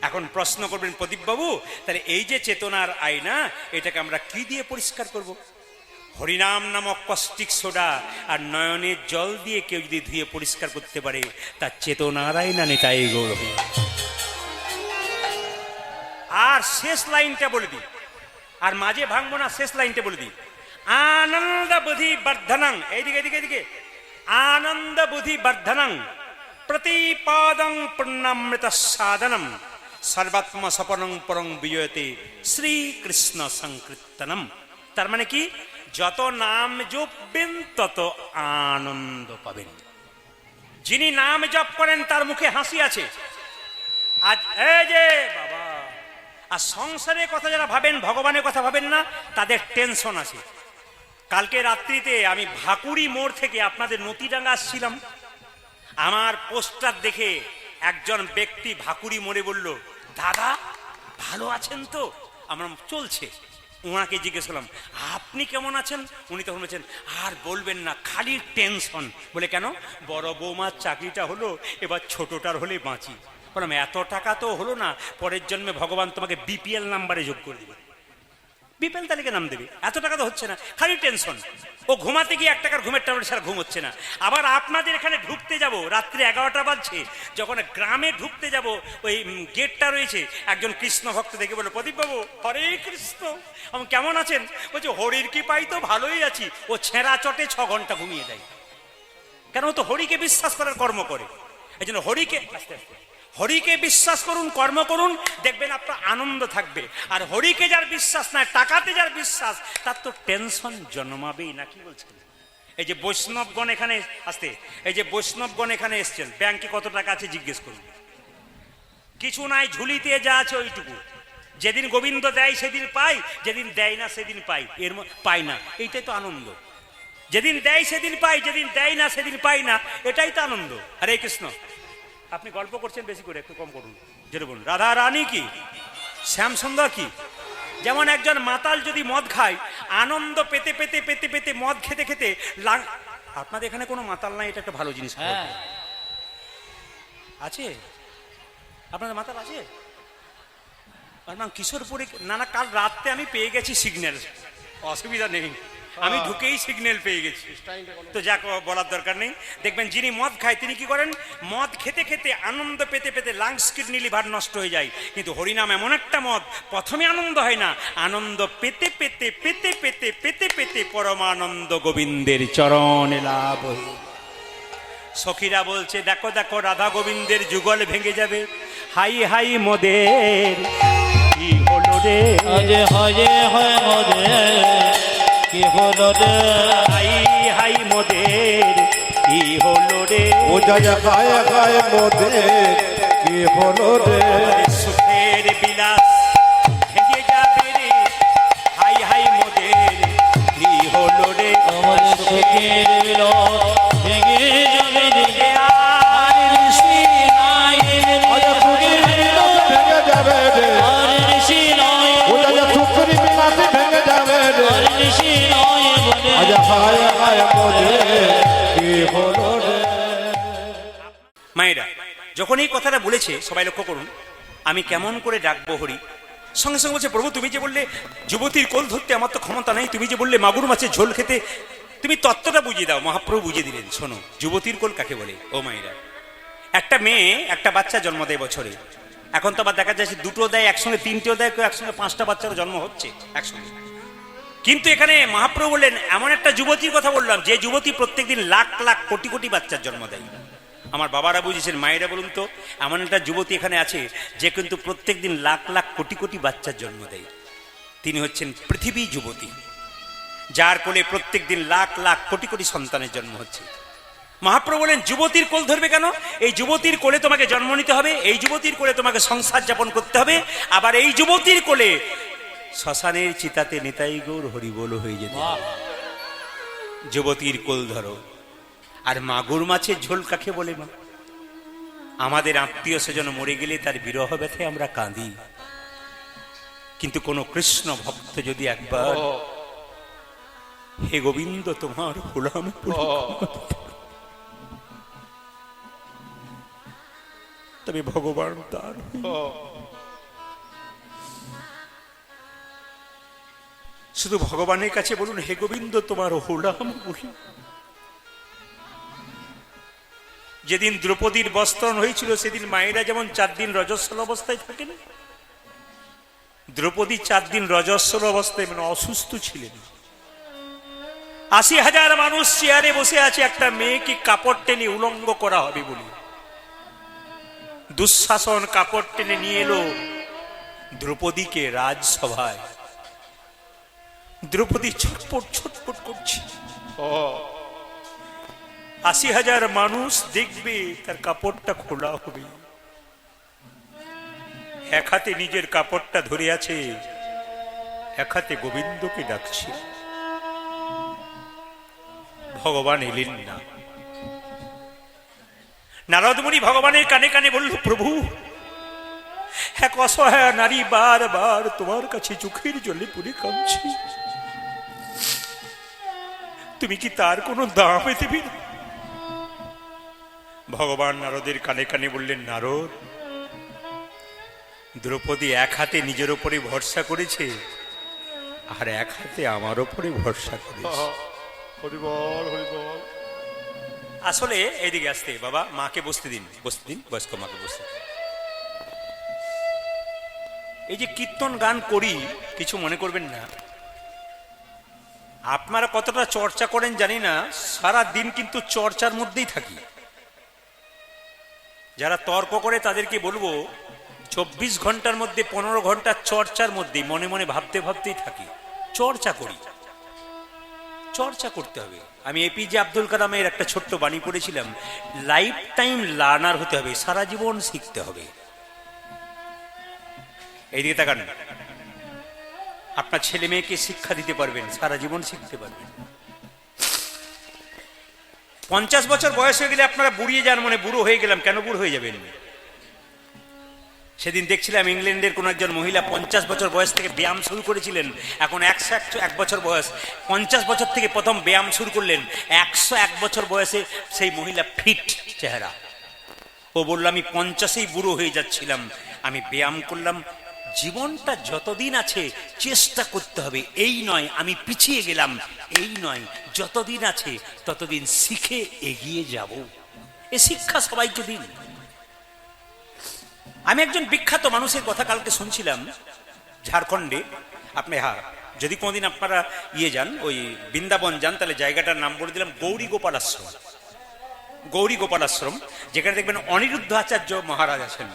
এখন প্রশ্ন করবেন প্রদীপ বাবু, তাহলে এই যে চেতনার আয়না, এটাকে আমরা কি দিয়ে পরিষ্কার করব? হরিনাম নামক কস্টিক সোডা আর নয়নের জল দিয়ে কেউ যদি ধুয়ে পরিষ্কার করতে পারে, তার চেতনার আয়না নিতাই গৌরব। আর শেষ লাইনটা বলে দিই, আর মাঝে ভাঙবো না, শেষ লাইনটা বলে দিই। আনন্দ বুদ্ধি বর্ধনং, এইদিকে এদিকে এদিকে, আনন্দ বুদ্ধি বর্ধনং প্রতিপাদং পুণ্যামৃত সাধনম সর্বাত্ম সপনং পরং বিজয়তে শ্রীকৃষ্ণ সংকীর্তনম। তার মানে কি, যত নাম জপবেন তত আনন্দ পাবেন। যিনি নাম জপ করেন তার মুখে হাসি আছে। আজ এই যে বাবা, আর সংসারের কথা যারা ভাবেন, ভগবানের কথা ভাবেন না, তাদের টেনশন আছে। কালকে রাত্রিতে আমি ভাকুড়ি মোড় থেকে আপনাদের নতিডাঙ্গা আসছিলাম, আমার পোস্টার দেখে একজন ব্যক্তি ভাকুড়ি মোড়ে বলল, দাদা ভালো আছেন তো? আমরা চলছে। ওনাকে জিজ্ঞেস করলাম আপনি কেমন আছেন? উনি তখন বলছেন আর বলবেন না, খালি টেনশন। বলে কেন? বড় বৌমার চাকরিটা হলো, এবার ছোটটার হলে বাঁচি। বললাম এত টাকা তো হলো না, পরের জন্মে ভগবান তোমাকে বিপিএল নাম্বারে যোগ করে দেবে, বিপিএল তালিকা নাম দেবে। এত টাকা তো হচ্ছে না, খালি টেনশন। ও ঘুমাতে গিয়ে 1 টাকার ঘুমের ট্যাবলেট ছাড়া ঘুম হচ্ছে না। আবার আপনাদের এখানে ঢুকতে যাব, রাত্রি 11টা বাজছে, যখন গ্রামে ঢুকতে যাব, ওই গেটটা রয়েছে, একজন কৃষ্ণ ভক্ত দেখে বলে, প্রদীপ বাবু হরে কৃষ্ণ, আমি কেমন আছেন? বলছে হরির কি পাই তো ভালোই আছি। ও ছেঁড়া চটে 6 ঘন্টা ঘুমিয়ে দেয়, কেন? ও তো হরিকে বিশ্বাস করার কর্ম করে। এই জন্য হরিকে আস্তে আস্তে হরিকে বিশ্বাস করুন, কর্ম করুন, দেখবেন আপনার আনন্দ থাকবে। আর হরিকে যার বিশ্বাস নাই, টাকাতে যার বিশ্বাস, তার তো টেনশন জন্মাবেই না। কি বলছেন? এই যে বৈষ্ণবগণ এখানে আসতে, এই যে বৈষ্ণবগণ এখানে এসছেন, ব্যাংকে কত টাকা আছে জিজ্ঞেস করুন। কিছু নাই, ঝুলিতে যা আছে ওইটুকু। যেদিন গোবিন্দ দেয় সেদিন পাই, যেদিন দেয় না সেদিন পাই, পাই না। এইটাই তো আনন্দ। যেদিন দেয় সেদিন পাই, যেদিন দেয় না সেদিন পাই না, এটাই তো আনন্দ। হরে কৃষ্ণ। আপনি গল্প করছেন বেশি করে, একটু কম করুন। যেটা বলুন, রাধা রানী কি, শ্যাম সুন্দর কি। যেমন একজন মাতাল যদি মদ খায়, আনন্দ পেতে পেতে পেতে পেতে মদ খেতে খেতে আপনাদের এখানে কোনো মাতাল নাই, এটা একটা ভালো জিনিস। হ্যাঁ আছে আপনাদের মাতাল আছে? আর নাম কিশোরপুরে না না, কাল রাত্রে আমি পেয়ে গেছি সিগন্যাল, অসুবিধা নেই, আমি ঢুকেই সিগন্যাল পেয়ে গেছি, তো যা বলার দরকার নেই। দেখবেন যিনি মদ খায় তিনি কি করেন, মদ খেতে খেতে আনন্দ পেতে পেতে লাংস কিডনি লিভার নষ্ট হয়ে যায়। কিন্তু হরিনাম এমন একটা মদ, প্রথমে আনন্দ হয় না, আনন্দ পেতে পেতে পেতে পেতে পেতে পেতে পরমানন্দ গোবিন্দের চরণে লাভ হয়। সখীরা বলছে দেখো দেখো রাধা গোবিন্দের যুগল ভেঙে যাবে, হাই হাই মদের কি হলো রে, হজে হজে হয় মদে কি হলো রে, হাই হাই মদের কি হলো রে, ও যায় খায় খায় মোদের কি হলো রে, সুখের বিলাস ভেঙে যাবে রে, হাই হাই মদের কি হলো রে, আমাদের সুখের বিলত ভেঙে যাবে রে, আর ঋষি নাই রে, আজ সুখের বিলাস ভেঙে যাবে রে, আর ঋষি নাই ও যায় সুখের বিলাস ভেঙে যাবে রে, আর ঋষি নাই বলে আজ খায় খায় মোদের কি হলো রে। মায়েরা যখন এই কথাটা বলেছে সবাই লক্ষ্য করুন, আমি কেমন করে ডাকবো হরি, সঙ্গে সঙ্গে বলছে প্রভু তুমি যে বললে যুবতীর কোল ধরতে আমার তো ক্ষমতা নেই, তুমি যে বললে মাগুর মাছের ঝোল খেতে, তুমি তত্ত্বটা বুঝিয়ে দাও। মহাপ্রভু বুঝিয়ে দিলেন, শোনো যুবতীর কোল কাকে বলে। ও মায়েরা, একটা মেয়ে একটা বাচ্চা জন্ম দেয় বছরে, এখন তো আবার দেখা যাচ্ছে দুটো দেয় একসঙ্গে, তিনটেও দেয়, কেউ একসঙ্গে 5টা বাচ্চারও জন্ম হচ্ছে একসঙ্গে। কিন্তু এখানে মহাপ্রভু বললেন এমন একটা যুবতীর কথা বললাম যে যুবতী প্রত্যেকদিন লাখ লাখ কোটি কোটি বাচ্চার জন্ম দেয়। আমার বাবারা বুঝেছেন, মায়েরা বলুন তো, এমন একটা যুবতী এখানে আছে যে কিন্তু প্রত্যেকদিন লাখ লাখ কোটি কোটি বাচ্চার জন্ম দেয়। তিনি হচ্ছেন পৃথিবী যুবতী, যার কোলে প্রত্যেকদিন লাখ লাখ কোটি কোটি সন্তানের জন্ম হচ্ছে। মহাপ্রভু বলেন যুবতীর কোল ধরবে কেন, এই যুবতীর কোলে তোমাকে জন্ম নিতে হবে, এই যুবতীর কোলে তোমাকে সংসার যাপন করতে হবে, আবার এই যুবতীর কোলে শ্মশানের চিতাতে নিতাই গৌর হরিবোল হয়ে যেতে হবে। যুবতীর কোল ধরো। আর মাগুর মাছের ঝোল কাকে বলে মা? আমাদের আত্মীয় স্বজন মরে গেলে তার বিরহ ব্যথায় আমরা কাঁদি, কিন্তু কোন কৃষ্ণ ভক্ত যদি একবার হে গোবিন্দ তোমার হুলাম তবে ভগবান তার শুধু ভগবানের কাছে বলুন হে গোবিন্দ তোমার হুলাম বলি। যেদিন দ্রৌপদীর বস্ত্রণ হয়েছিল সেদিন মায়েরা যেমন 4 দিন রজস্বল অবস্থায় থাকেন, দ্রৌপদী 4 দিন রজস্বল অবস্থায় মানে অসুস্থ ছিলেন। 80,000 মানুষ চেয়ারে বসে আছে, একটা মেয়েকে কাপড় টেনে উলঙ্গ করা হবে বলে দুঃশাসন কাপড় টেনে নিয়ে এলো দ্রৌপদীকে রাজসভায়। দ্রৌপদী ছটপট ছটপট করছে, 80,000 মানুষ দেখবে, তার কাপড়টা খোলা হবে। এক হাতে নিজের কাপড়টা ধরে আছে, এক হাতে গোবিন্দকে ডাকছে। ভগবান এলেন না। নারদ মুনি ভগবানের কানে কানে বলল প্রভু, এক অসহায় নারী বারবার তোমার কাছে চোখের জলে পড়ে কাঁদছে, তুমি কি তার কোনো দাম দেবে না? ভগবান নারদের কানে কানে বললেন, নারদ, দ্রৌপদী এক হাতে নিজের উপরে ভরসা করেছে আর এক হাতে আমার উপরে ভরসা করেছে। আসলে এইদিকে আসতে বাবা, মাকে বসতে দিন, বসতে দিন, বয়স্ক মাকে বসতে দিন। এই যে কীর্তন গান করি কিছু মনে করবেন না, আপনারা কতটা চর্চা করেন জানি না, সারা দিন কিন্তু চর্চার মধ্যেই থাকি। যারা তর্ক করে তাদেরকে বলবো 24 ঘন্টার মধ্যে 15 ঘন্টা চর্চার মধ্যে মনে মনে ভাবতে ভাবতেই থাকি। চর্চা করি, চর্চা করতে হবে। আমি এপিজে আব্দুল কালামের একটা ছোট্ট বাণী পড়েছিলাম, লাইফ টাইম লার্নার হতে হবে, সারা জীবন শিখতে হবে। এইদিকে তাকান, আপনার ছেলে মেয়েকে শিক্ষা দিতে পারবেন, সারা জীবন শিখতে পারবেন। 50 বছর বয়স হয়ে গেলে আপনারা বুড়িয়ে যান, মানে বুড়ো হয়ে গেলাম, কেন বুড়ো হয়ে যাবেন? সেদিন দেখছিলাম ইংল্যান্ডের কোন একজন মহিলা 50 বছর বয়স থেকে ব্যায়াম শুরু করেছিলেন, এখন 101 বছর বয়স, 50 বছর থেকে প্রথম ব্যায়াম শুরু করলেন, 101 বছর বয়সে সেই মহিলা ফিট চেহারা। ও বলল আমি 50-এই বুড়ো হয়ে যাচ্ছিলাম, আমি ব্যায়াম করলাম। জীবনটা যতদিন আছে চেষ্টা করতে হবে, এই নয় আমি পিছিয়ে গেলাম, এই নয়, যতদিন আছে ততদিন শিখে এগিয়ে যাব। এ শিক্ষা সবাইকে দিন। আমি একজন বিখ্যাত মানুষের কথা কালকে শুনছিলাম ঝাড়খণ্ডে। আপনি যদি কোনোদিন আপনারা যান, ওই বৃন্দাবন যান, তাহলে জায়গাটার নাম বলে দিলাম গৌরী গোপাল আশ্রম। গৌরী গোপাল আশ্রম, যেখানে দেখবেন অনিরুদ্ধ আচার্য মহারাজ আছেন,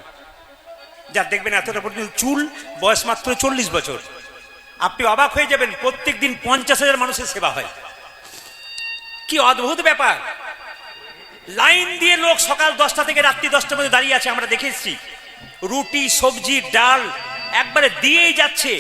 যার দেখবেন এতটা পর্যন্ত চুল, বয়স মাত্র 40 বছর। আপনি অবাক হয়ে যাবেন, প্রত্যেক দিন 50,000 মানুষের সেবা হয়। কি অদ্ভুত ব্যাপার! লাইন দিয়ে লোক সকাল 10টা থেকে রাত্রি 10টার মধ্যে দাঁড়িয়ে আছে, আমরা দেখে এসেছি। রুটি, সবজি, ডাল একবারে দিয়েই যাচ্ছে।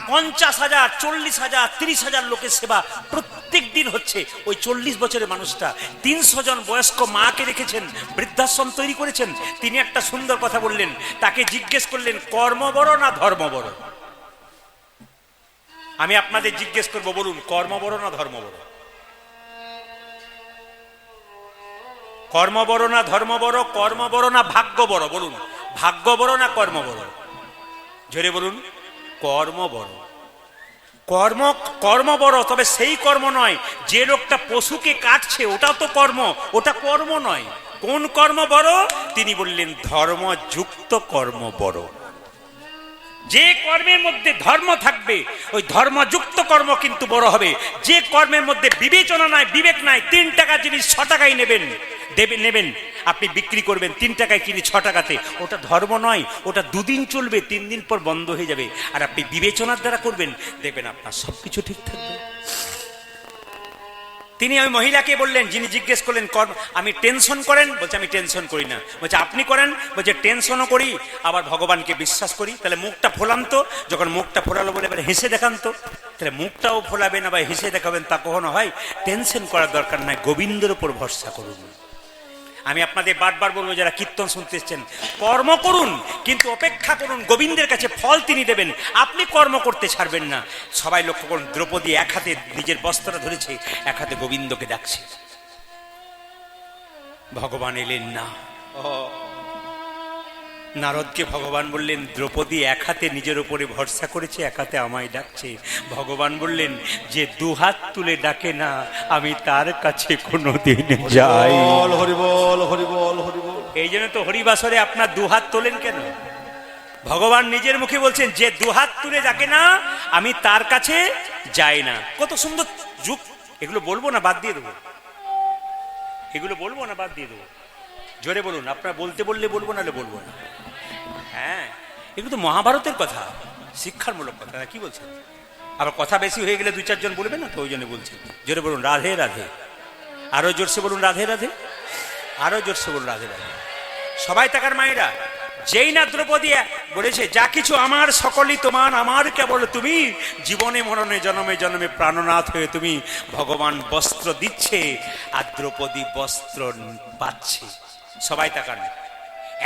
50,000, 40,000, 30,000 লোকের সেবা প্রত্যেক দিন হচ্ছে। ওই 40 বছরের মানুষটা 300 জন বয়স্ক মাকে রেখেছেন, বৃদ্ধাশ্রম তৈরি করেছেন। তিনি একটা সুন্দর কথা বললেন, তাকে জিজ্ঞেস করলেন কর্ম বড় না ধর্ম বড়? আমি আপনাদের জিজ্ঞেস করবো, বলুন কর্ম বড় না ধর্ম বড়? কর্ম বড় না ধর্ম বড়? কর্ম বড় না ভাগ্য বড়? বলুন, ভাগ্য বড় না কর্ম বড়? জোরে বলুন। কর্ম বড়। কর্ম বড়, তবে সেই কর্ম নয় যে লোকটা পশুকে কাটছে, ওটা তো কর্ম, ওটা কর্ম নয়। কোন কর্ম বড়? তিনি বললেন ধর্মযুক্ত কর্ম বড়। যে কর্মের মধ্যে ধর্ম থাকবে ওই ধর্মযুক্ত কর্ম কিন্তু বড় হবে। যে কর্মের মধ্যে বিবেচনা নাই, বিবেক নাই, 3 টাকা জিনিস 6 টাকায় নেবেন, আপনি বিক্রি করবেন 3 টাকায় কিনে 6 টাকাতে, ওটা ধর্ম নয়, ওটা 2 দিন চলবে, 3 দিন পর বন্ধ হয়ে যাবে। আর আপনি বিবেচনার দ্বারা করবেন, দেখবেন আপনার সবকিছু ঠিক থাকবে। তিনি ওই মহিলাকে বললেন, যিনি জিজ্ঞেস করলেন আমি টেনশন করেন? বলছে আমি টেনশন করি না। বলছে আপনি করেন? বলছে টেনশনও করি, আবার ভগবানকে বিশ্বাস করি। তাহলে মুখটা ফোলান তো। যখন মুখটা ফোলালো বলে এবার হেসে দেখান তো। তাহলে মুখটাও ফোলাবেন আবার হেসে দেখাবেন, তা কখনো হয়? টেনশন করার দরকার নাই, গোবিন্দের উপর ভরসা করুন। আমি আপনাদের বারবার বলবো, যারা কীর্তন শুনতে এসেছেন, কর্ম করুন, কিন্তু অপেক্ষা করুন, গোবিন্দের কাছে ফল তিনি দেবেন, আপনি কর্ম করতে ছাড়বেন না। সবাই লক্ষ্য করুন, দ্রৌপদী এক হাতে নিজের বস্ত্রটা ধরেছে, এক হাতে গোবিন্দকে ডাকছে। ভগবান এলেন না। নারদকে ভগবান বললেন, দ্রৌপদী এক হাতে নিজের উপরে ভরসা করেছে, এক হাতে আমায় ডাকছে। ভগবান বললেন, যে 2 হাত তুলে ডাকে না, আমি তার কাছে কোনোদিন যাই। হরি বল, হরি বল, হরি বল। এই জন্য তো হরিবাসরে আপনার 2 হাত তোলেন কেন? ভগবান নিজের মুখে বলছেন, যে 2 হাত তুলে ডাকে না, আমি তার কাছে যাই না। কত সুন্দর যুগ! এগুলো বলবো না বাদ দিয়ে দেবো? এগুলো বলবো না বাদ দিয়ে দেবো? জোরে বলুন। আপনারা বলতে বললে বলবো, নাহলে বলবো না। হ্যাঁ, এগুলো তো মহাভারতের কথা, শিক্ষামূলক কথা। কি বলছেন? আবার কথা বেশি হয়ে গেলে 2-4 জন বলবে না তো, ওই জন্য বলছেন। জোরে বলুন রাধে রাধে। আরো জোরসে বলুন রাধে রাধে। আরো জোরসে বলুন রাধে রাধে। সবাই তাকার মায়েরা, যেই না দ্রৌপদী বলেছে, যা কিছু আমার সকলই তোমার, আমার কেবল তুমি, জীবনে মরণে জন্মে জন্মে প্রাণনাথ হয়ে তুমি। ভগবান বস্ত্র দিচ্ছে আর দ্রৌপদী বস্ত্র পাচ্ছে। সবাই তাকান।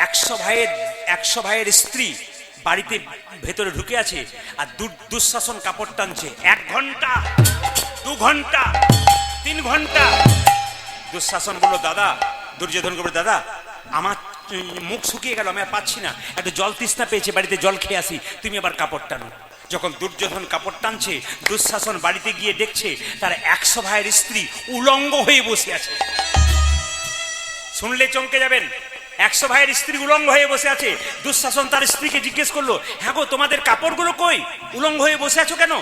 100 ভাইয়ের স্ত্রী বাড়িতে ভেতরে ঢুকে আছে, আর দুঃশাসন কাপড় টানছে। 1 ঘন্টা, 2 ঘন্টা, 3 ঘন্টা। দুঃশাসন বলল, দাদা, দুর্যোধন বলল, দাদা আমার মুখ শুকিয়ে গেল, আমি আর পাচ্ছি না, একটু জল তৃষ্ণা পেয়েছে, বাড়িতে জল খেয়ে আসি, তুমি আবার কাপড় টানো। যখন দুর্যোধন কাপড় টানছে, দুঃশাসন বাড়িতে গিয়ে দেখছে তার 100 ভাইয়ের স্ত্রী উলঙ্গ হয়ে বসে আছে। শুনলে চমকে যাবেন, 100 ভাইয়ের স্ত্রী উলঙ্গ হয়ে বসে আছে। দুঃশাসন তার স্ত্রীকে জিজ্ঞেস করলো, হ্যাঁ গো, তোমাদের কাপড়গুলো কই? উলঙ্গ হয়ে বসে আছো কেন?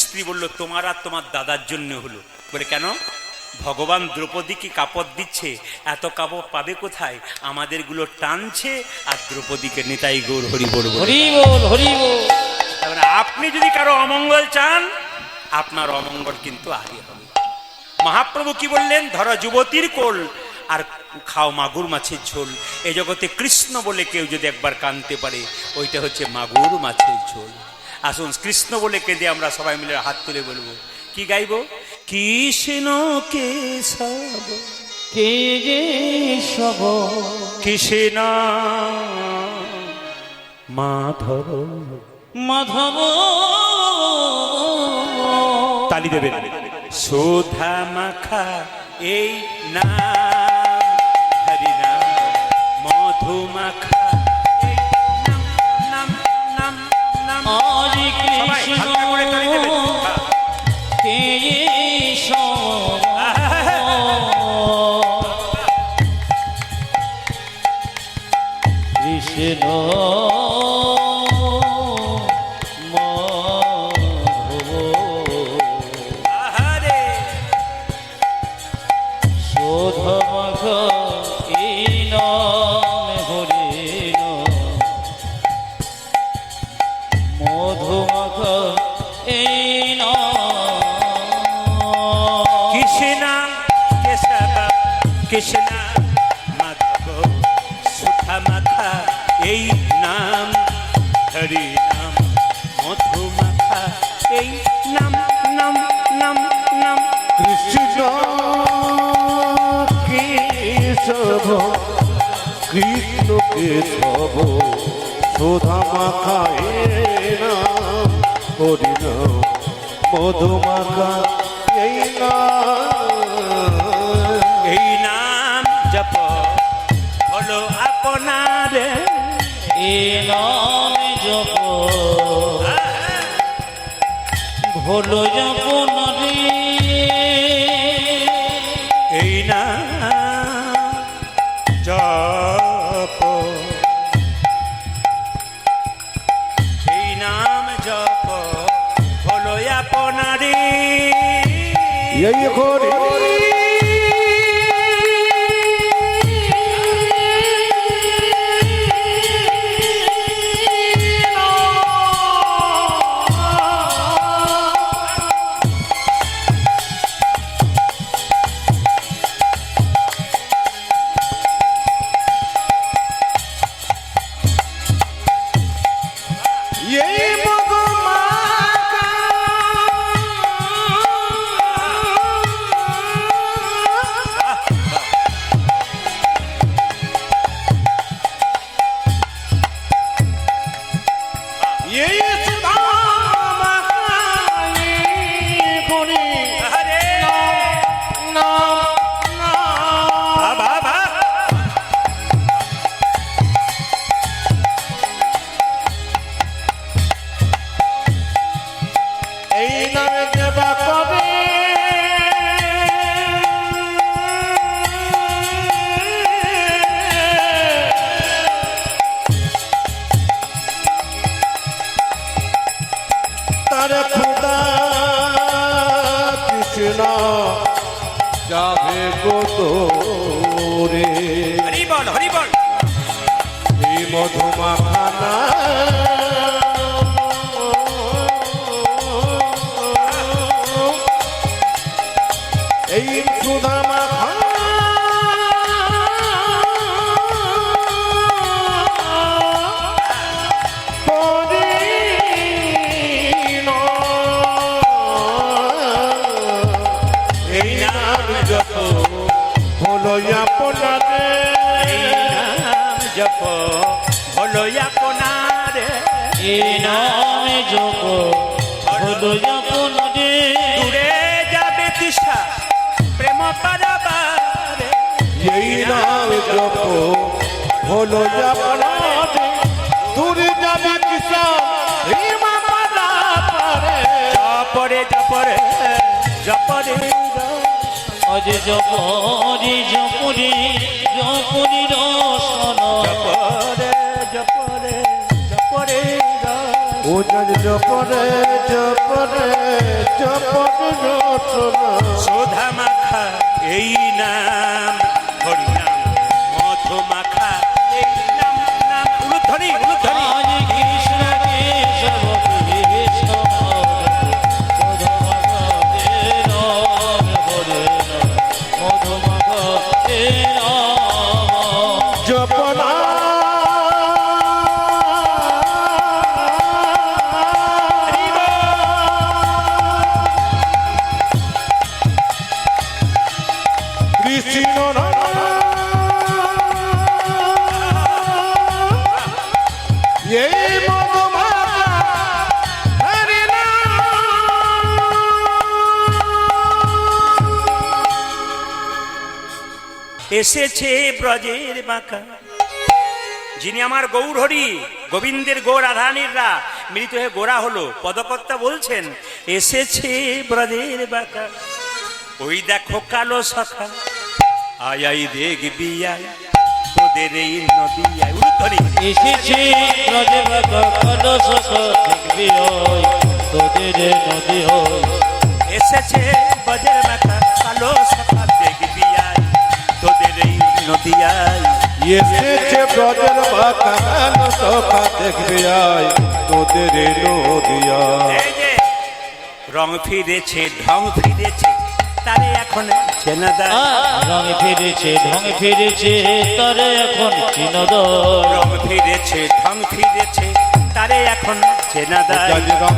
স্ত্রী বলল, তোমার আর তোমার দাদার জন্য হলো। বলে কেন? ভগবান দ্রৌপদীকে কাপড় দিচ্ছে, এত কাপড় পাবে কোথায়? আমাদের গুলো টানছে আর দ্রৌপদীকে নিতাই গৌর হরি বল, হরি বল, হরি বল। আপনি যদি কারো অমঙ্গল চান, আপনার অমঙ্গল কিন্তু আগে হবে। মহাপ্রভু কি বললেন? ধরো যুবতীর কোল আর খাও মাগুর মাছের ঝোল। এই জগতে কৃষ্ণ বলে কেউ যদি একবার কাঁদতে পারে, ওইটা হচ্ছে মাগুর মাছের ঝোল। আসুন কৃষ্ণ বলে কেঁদে আমরা সবাই মিলে হাত তুলে বলবো। কি গাইব? কৃষ্ণ কেশব কে যে সব, কৃষ্ণ মাধব। মাধব তালি দেবেন। সুধা মাখা এই নাম, হরি নাম। মধু মাখা এই নাম, নাম নাম নাম। হরে সবাই কৃষ্ণ হালকা করে তালি দেবেন। কেশব কৃষ্ণ মাধব আহারে শোধমঘ এই নাম হরে মধুমঘ এই কৃষ্ণ কেশব কৃষ্ণ মাধব সুধা মাখা এই নাম, হরি নাম। মধু মাখা এই নাম, নাম নাম নাম। কৃষ্ণ কেশব কৃষ্ণ কেশব সুধা মাখা এই নাম হরি নাম মধু মাখা এই নাম। এই নাম জপ হলো আপনার, এ নাম জপ ভোলো যপন রে এই নাম জপ, এই নাম জপ হলো আপনারে। এই হরি এই মগমাকা এই সুধামাকা এই হরি আরে নাম নাম। বাবা বাবা এই নামে দেবা কবে তার খুদা কৃষ্ণ যাবে গোতরে হরি বল, হরি বল। এই মধুমাখানা এই সুধা মাখা এই নাম যত হলো আপনারে নাম জপ হলো আপনার, এ নাম জপ ভোলো যপন রে দূরে যাবে তৃষা প্রেম পারাবার। এই নাম জপ হলো আপনারে দূরে যাবে কিষান রিমা পারা পারে জপরে জপরে জপরে অজ জপরি জপরি জপরি রসন জপরে জপরে জপরে ও জপরে জপরে জপরে রচনা সুধা মাখা এই নাম, হরি নাম। মধু মাখা এই নাম, নাম। উলুধ্বনি উলুধ্বনি। হরে কৃষ্ণ কেশব কৃষ্ণ মধুমঘ এ নাম হরে মধুমঘ এ নাম জপনা কৃষ্ণ এই মধুমাখা হরি এসেছে ব্রজের বাঁকা, যিনি আমার গৌর হরি, গোবিন্দের গো রাধানীররা মিলিত হয়ে গোরা হলো। পদকর্তা বলছেন এসেছে ব্রজের বাঁকা, ওই দেখো কালো শাখা, আয় আই দেখবি আয় তোদের এই নদী আয়। উলুধ্বনি। এসেছে ব্রজের বাঁকা কালো শাখা, দেখবি ওই তোদের নদী হয়। এসেছে ব্রজের বাঁকা কালো শাখা, দেখবি আয় তোদের এই নদী আয়। এসেছে ব্রজের বাঁকা কালো শাখা, দেখবি আয় তোদের নদিয়া। এই যে রং ফিরেছে ঢং ফিরেছে, তারে এখন চেনা যায়। রং ফিরেছে ঢং ফিরেছে, তারে এখন চিনদ। রং ফিরেছে ঢং ফিরেছে, তারে এখন চেনা যায়।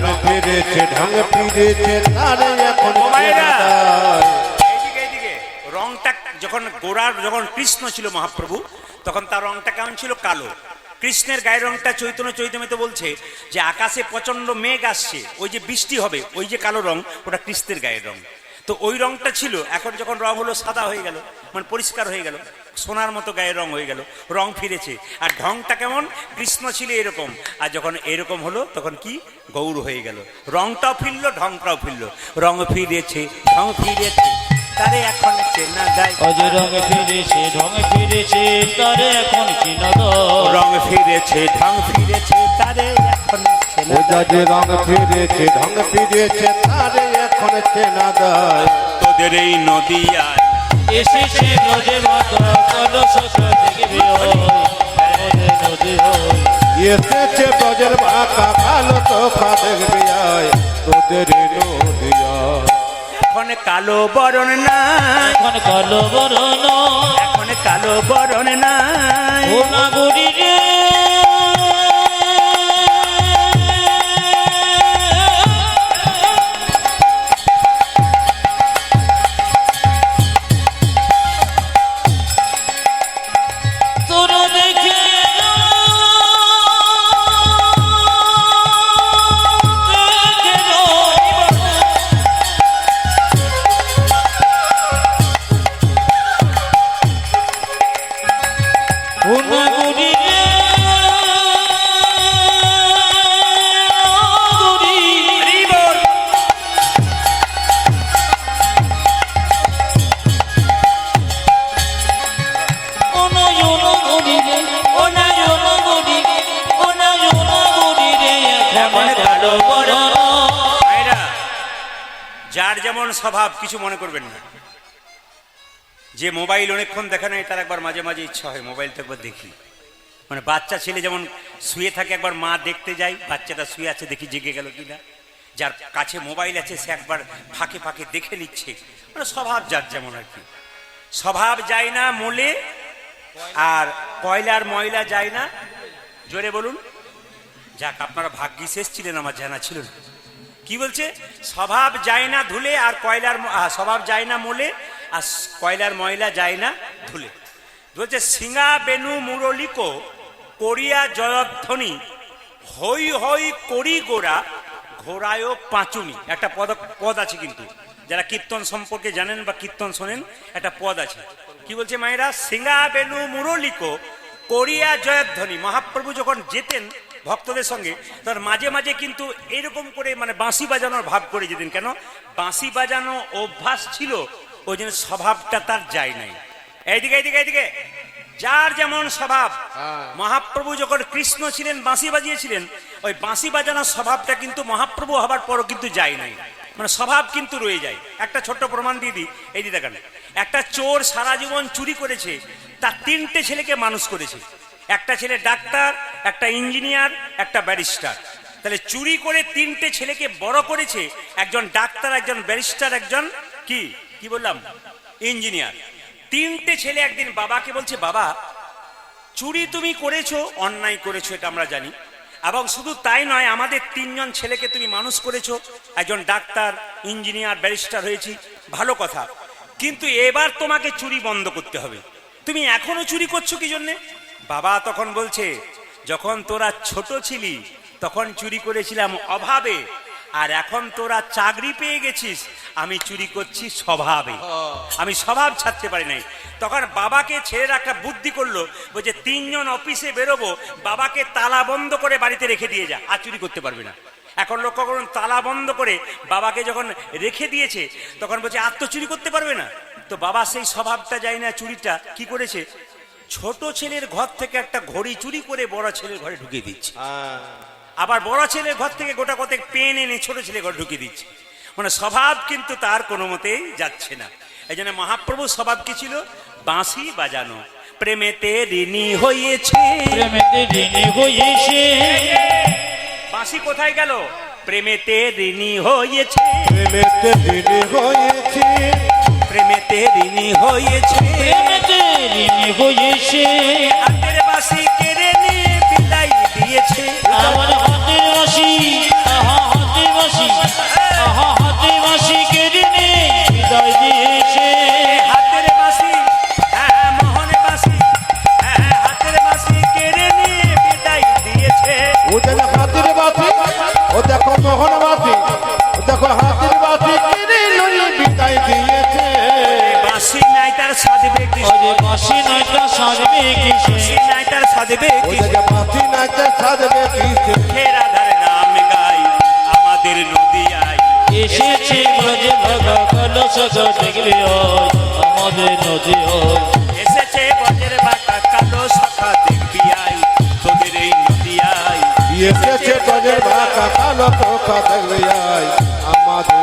রং ফিরেছে ঢং ফিরেছে, তারে এখন ও মায়েরা, চেনা যায়। এইদিকে এইদিকে। রংটা যখন গোরার যখন কৃষ্ণ ছিল মহাপ্রভু, তখন তার রংটা কেমন ছিল? কালো। কৃষ্ণের গায়ের রংটা চৈতন্য চৈতন্যতে বলছে যে আকাশে প্রচন্ড মেঘ আসছে, ওই যে বৃষ্টি হবে, ওই যে কালো রং, ওটা কৃষ্ণের গায়ের রং। তো ওই রংটা ছিল, এখন যখন রং হলো সাদা হয়ে গেল, মানে পরিষ্কার হয়ে গেল, সোনার মতো গায়ের রং হয়ে গেল, রং ফিরেছে। আর ঢংটা কেমন? কৃষ্ণ ছিল এরকম, আর যখন এরকম হলো তখন কি গৌর হয়ে গেল। রংটাও ফিরলো, ঢংটাও ফিরলো। রং ফিরেছে ঢং ফিরেছে, তারে এখন চেনা যায়। অজ রং ফিরেছে ঢং ফিরেছে, তারে এখন চিনদ। রং ফিরেছে ঢং ফিরেছে, তারে এখন চেনা ও যায়। যে রং ফিরেছে ঢং ফিরেছে, তারে এখন চেনা যায়। তোদের এই নদিয়ায় এসেছে ব্রজের বাঁকা কালো শাখা, দেখবি ওই তোদের নদী হয়। এসেছে ব্রজের বাঁকা কালো শাখা, দেখবি আয় তোদের নদিয়া। এখন কালো বরণ নাই, এখন কালো বরণ এখন কালো বরণ নাই। ও নাগরী রে, তোরা দেখে ও নাগরী রে, নাগরী। হরি বল। ও নয়ন গরি রে, ও নয়ন গরি রে, ও নয়ন গরি রে, এখন কালো বরণ। ভাইরা, যার যেমন স্বভাব কিছু মনে করবেন না। যে মোবাইল অনেকক্ষণ দেখা নেই, তার একবার মাঝে মাঝে ইচ্ছা হয় মোবাইলটা একবার দেখি। মানে বাচ্চা ছেলে যেমন শুয়ে থাকে, একবার মা দেখতে যাই বাচ্চাটা শুয়ে আছে, দেখি জেগে গেল কিনা। যার কাছে মোবাইল আছে সে একবার ফাঁকে ফাঁকে দেখে নিচ্ছে। মানে স্বভাব যার যেমন আর কি। স্বভাব যায় না মোলে, আর কয়লার ময়লা যায় না, জোরে বলুন। যাক, আপনারা ভাগ্যি শেষ ছিলেন, আমার জানা ছিল না। কি বলছে? স্বভাব যায় না ধুলে, আর স্বভাব যায় না মোলে, আর কয়লার ময়লা যায় না ধুলে। বলছে সিঙ্গা বেনু মুরলিকো করিয়া জয়ধ্বনি, হই হই করি গোরা ঘোড়ায়ও পাঁচুনি। একটা পদ আছে, কিন্তু যারা কীর্তন সম্পর্কে জানেন বা কীর্তন শোনেন, একটা পদ আছে। কি বলছে মায়েরা? সিঙ্গা বেনু মুরলিকো করিয়া জয়ধ্বনি। মহাপ্রভু যখন যেতেন ভক্তদের সঙ্গে, তার মাঝে মাঝে কিন্তু এরকম করে মানে বাঁশি বাজানোর ভাব করে যেতেন। কেন? বাঁশি বাজানো অভ্যাস ছিল, ওই জন্য স্বভাবটা তার যায় নাই। এইদিকে এইদিকে এইদিকে, যার যেমন স্বভাব। মহাপ্রভু যখন কৃষ্ণ ছিলেন বাঁশি বাজিয়েছিলেন, ওই বাঁশি বাজানোর স্বভাবটা কিন্তু মহাপ্রভু হবার পরও কিন্তু যায় নাই, মানে স্বভাব কিন্তু রয়ে যায়। একটা ছোট্ট প্রমাণ দিয়ে দিই, এই দিকে দেখেন। একটা চোর সারা জীবন চুরি করেছে, তার 3টে ছেলেকে মানুষ করেছে। একটা ছেলে ডাক্তার, একটা ইঞ্জিনিয়ার, একটা ব্যারিস্টার। তাহলে চুরি করে 3টে ছেলেকে বড় করেছে, একজন ডাক্তার, একজন ব্যারিস্টার, একজন কি বললাম, ইঞ্জিনিয়ার। 3টে ছেলে একদিন বাবাকে বলছে, বাবা চুরি তুমি করেছো, অন্যায় করেছো, এটা আমরা জানি, এবং শুধু তাই নয়, আমাদের 3জন ছেলেকে তুমি মানুষ করেছো, একজন ডাক্তার, ইঞ্জিনিয়ার, ব্যারিস্টার হয়েছি, ভালো কথা, কিন্তু এবার তোমাকে চুরি বন্ধ করতে হবে। তুমি এখনো চুরি করছো কি জন্যে? বাবা তখন বলছে, যখন তোরা ছোট ছিলি তখন চুরি করেছিলাম অভাবে, আর এখন তোরা চাকরি পেয়ে গেছিস আমি চুরি করছি স্বভাবে। আমি স্বভাব ছাড়তে পারি নাই। তখন বাবাকে ছেলেরা একটা বুদ্ধি করলো, বলছে 3 জন অফিসে বেরোবো, বাবাকে তালা বন্ধ করে বাড়িতে রেখে দিয়ে যা, আর চুরি করতে পারবে না। এখন লক্ষ্য করুন, তালা বন্ধ করে বাবাকে যখন রেখে দিয়েছে তখন বলছে আর তো চুরি করতে পারবে না। তো বাবা সেই স্বভাবটা যায় না, চুরিটা কি করেছে, ছোট ছেলের ঘর থেকে একটা ঘড়ি চুরি করে বড় ছেলের ঘরে ঢুকিয়ে দিচ্ছে, আবার বড় ছেলের ঘর থেকে গোটা কতক পেন এনে ছোট ছেলে ঘরে ঢুকিয়ে দিচ্ছে। মানে স্বভাব কিন্তু তার কোনো মতেই যাচ্ছে না। এই জন্য মহাপ্রভুর স্বভাব কি ছিল, বাঁশি বাজানো। প্রেমেতে ঋণী হয়েছে, প্রেমেতে ঋণী হয়েছে, বাঁশি কোথায় গেল, প্রেমেতে ঋণী হয়েছে, প্রেমেতে ঋণী হয়েছি, প্রেমেতে ঋণী হয়েছে, প্রেমেতে ঋণী হয়েছে, হাতের বাঁশি কেড়ে নিয়ে বিদায় দিয়েছে। আমার হাতের বাঁশি, আহা হাতের বাঁশি, আহা হাতের বাঁশি কেড়ে নিয়ে বিদায় দিয়েছে। হাতের বাঁশি, হ্যাঁ মোহন বাঁশি, হ্যাঁ হাতের বাঁশি কেড়ে নিয়ে বিদায় দিয়েছে। ও দেখো হাতির বাতি, ও দেখো মোহন বাতি, ও দেখো হাতির বাতি কিনে লই বিদায় দিয়েছে। বাঁশি নাই তার সাজবে কি, ওরে বাঁশি নয়টা সাজবে কিসে, বাঁশি নাই তার সাজবে ও কি, দেখো বাতি নাচে সাজবে কিসে। রাধার নাম গাই আমাদের নদিয়ায় এসেছে ব্রজে ভগা কালো সজা দেখবি ওই আমাদের নদী ওই। এসেছে বজের বাঁকা কালো শাখা দেখবি আই তোদের এই নদিয়ায়। এসেছে গজের ভাকা কালো পোকা দেখবে আয় আমাদের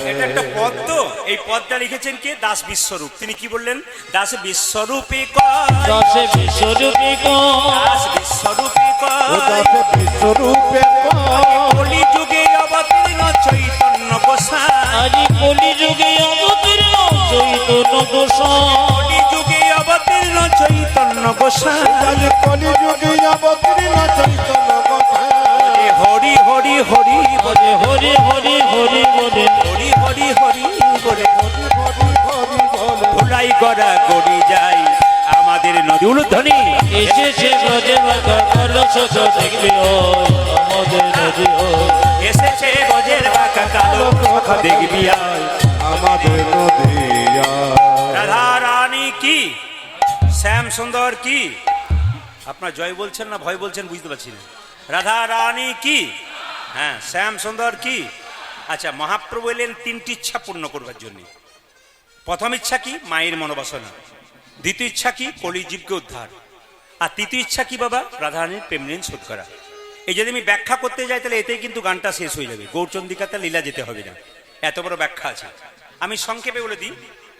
এটা একটা নদিয়ায়। পদ্ম, এই পদটা লিখেছেন কে, দাস বিশ্বরূপ। তিনি কি বললেন, দাস বিশ্বরূপে কয়, দশে বিশ্বরূপী দাস বিশ্বরূপে ও কয়, দাসে বিশ্বরূপে কয়, কলি যুগে অবতীর্ণ চৈতন্য গোসাই, আরি কলি যুগে অবতীর্ণ চৈতন্য গোসাই, কলি যুগে অবতীর্ণ চৈতন্য গোসাই। আজ কলিযুগে অবতীর্ণ চৈতন্য গোসাই। হরি হরি হরি বলে হরি হরি হরি বলে হরি হরি হরি বলে হরি হরি হরি বলে ভুলাই গড়া গড়ি যাই আমাদের নদী উলুধ্বনি। এসেছে ব্রজে ভগা কালো সজা দেখবি ওই আমাদের নদী ওই। এসেছে বজের বাঁকা কালো শাখা দেখবি আয়। আমাদের নদিয়ায়। রাধা রানী কি, শ্যাম সুন্দর কি, আপনার জয় বলছেন না ভয় বলছেন বুঝতে পারছি না। রাধা রানী কি, হ্যাঁ শ্যাম সুন্দর কি। আচ্ছা, মহাপ্রভু এলেন 3টি ইচ্ছা পূর্ণ করবার জন্য। প্রথম ইচ্ছা কি, মায়ের মনোবাসনা। দ্বিতীয় ইচ্ছা কি, কলিজীবকে উদ্ধার। আর তৃতীয় ইচ্ছা কি বাবা, রাধা রানীর প্রেম ঋণ শোধ করা। এই যদি আমি ব্যাখ্যা করতে যাই তাহলে এতেই কিন্তু গানটা শেষ হয়ে যাবে, গৌরচন্দ্রিকাতে লীলা যেতে হবে না, এত বড় ব্যাখ্যা আছে। আমি সংক্ষেপে বলে দিই,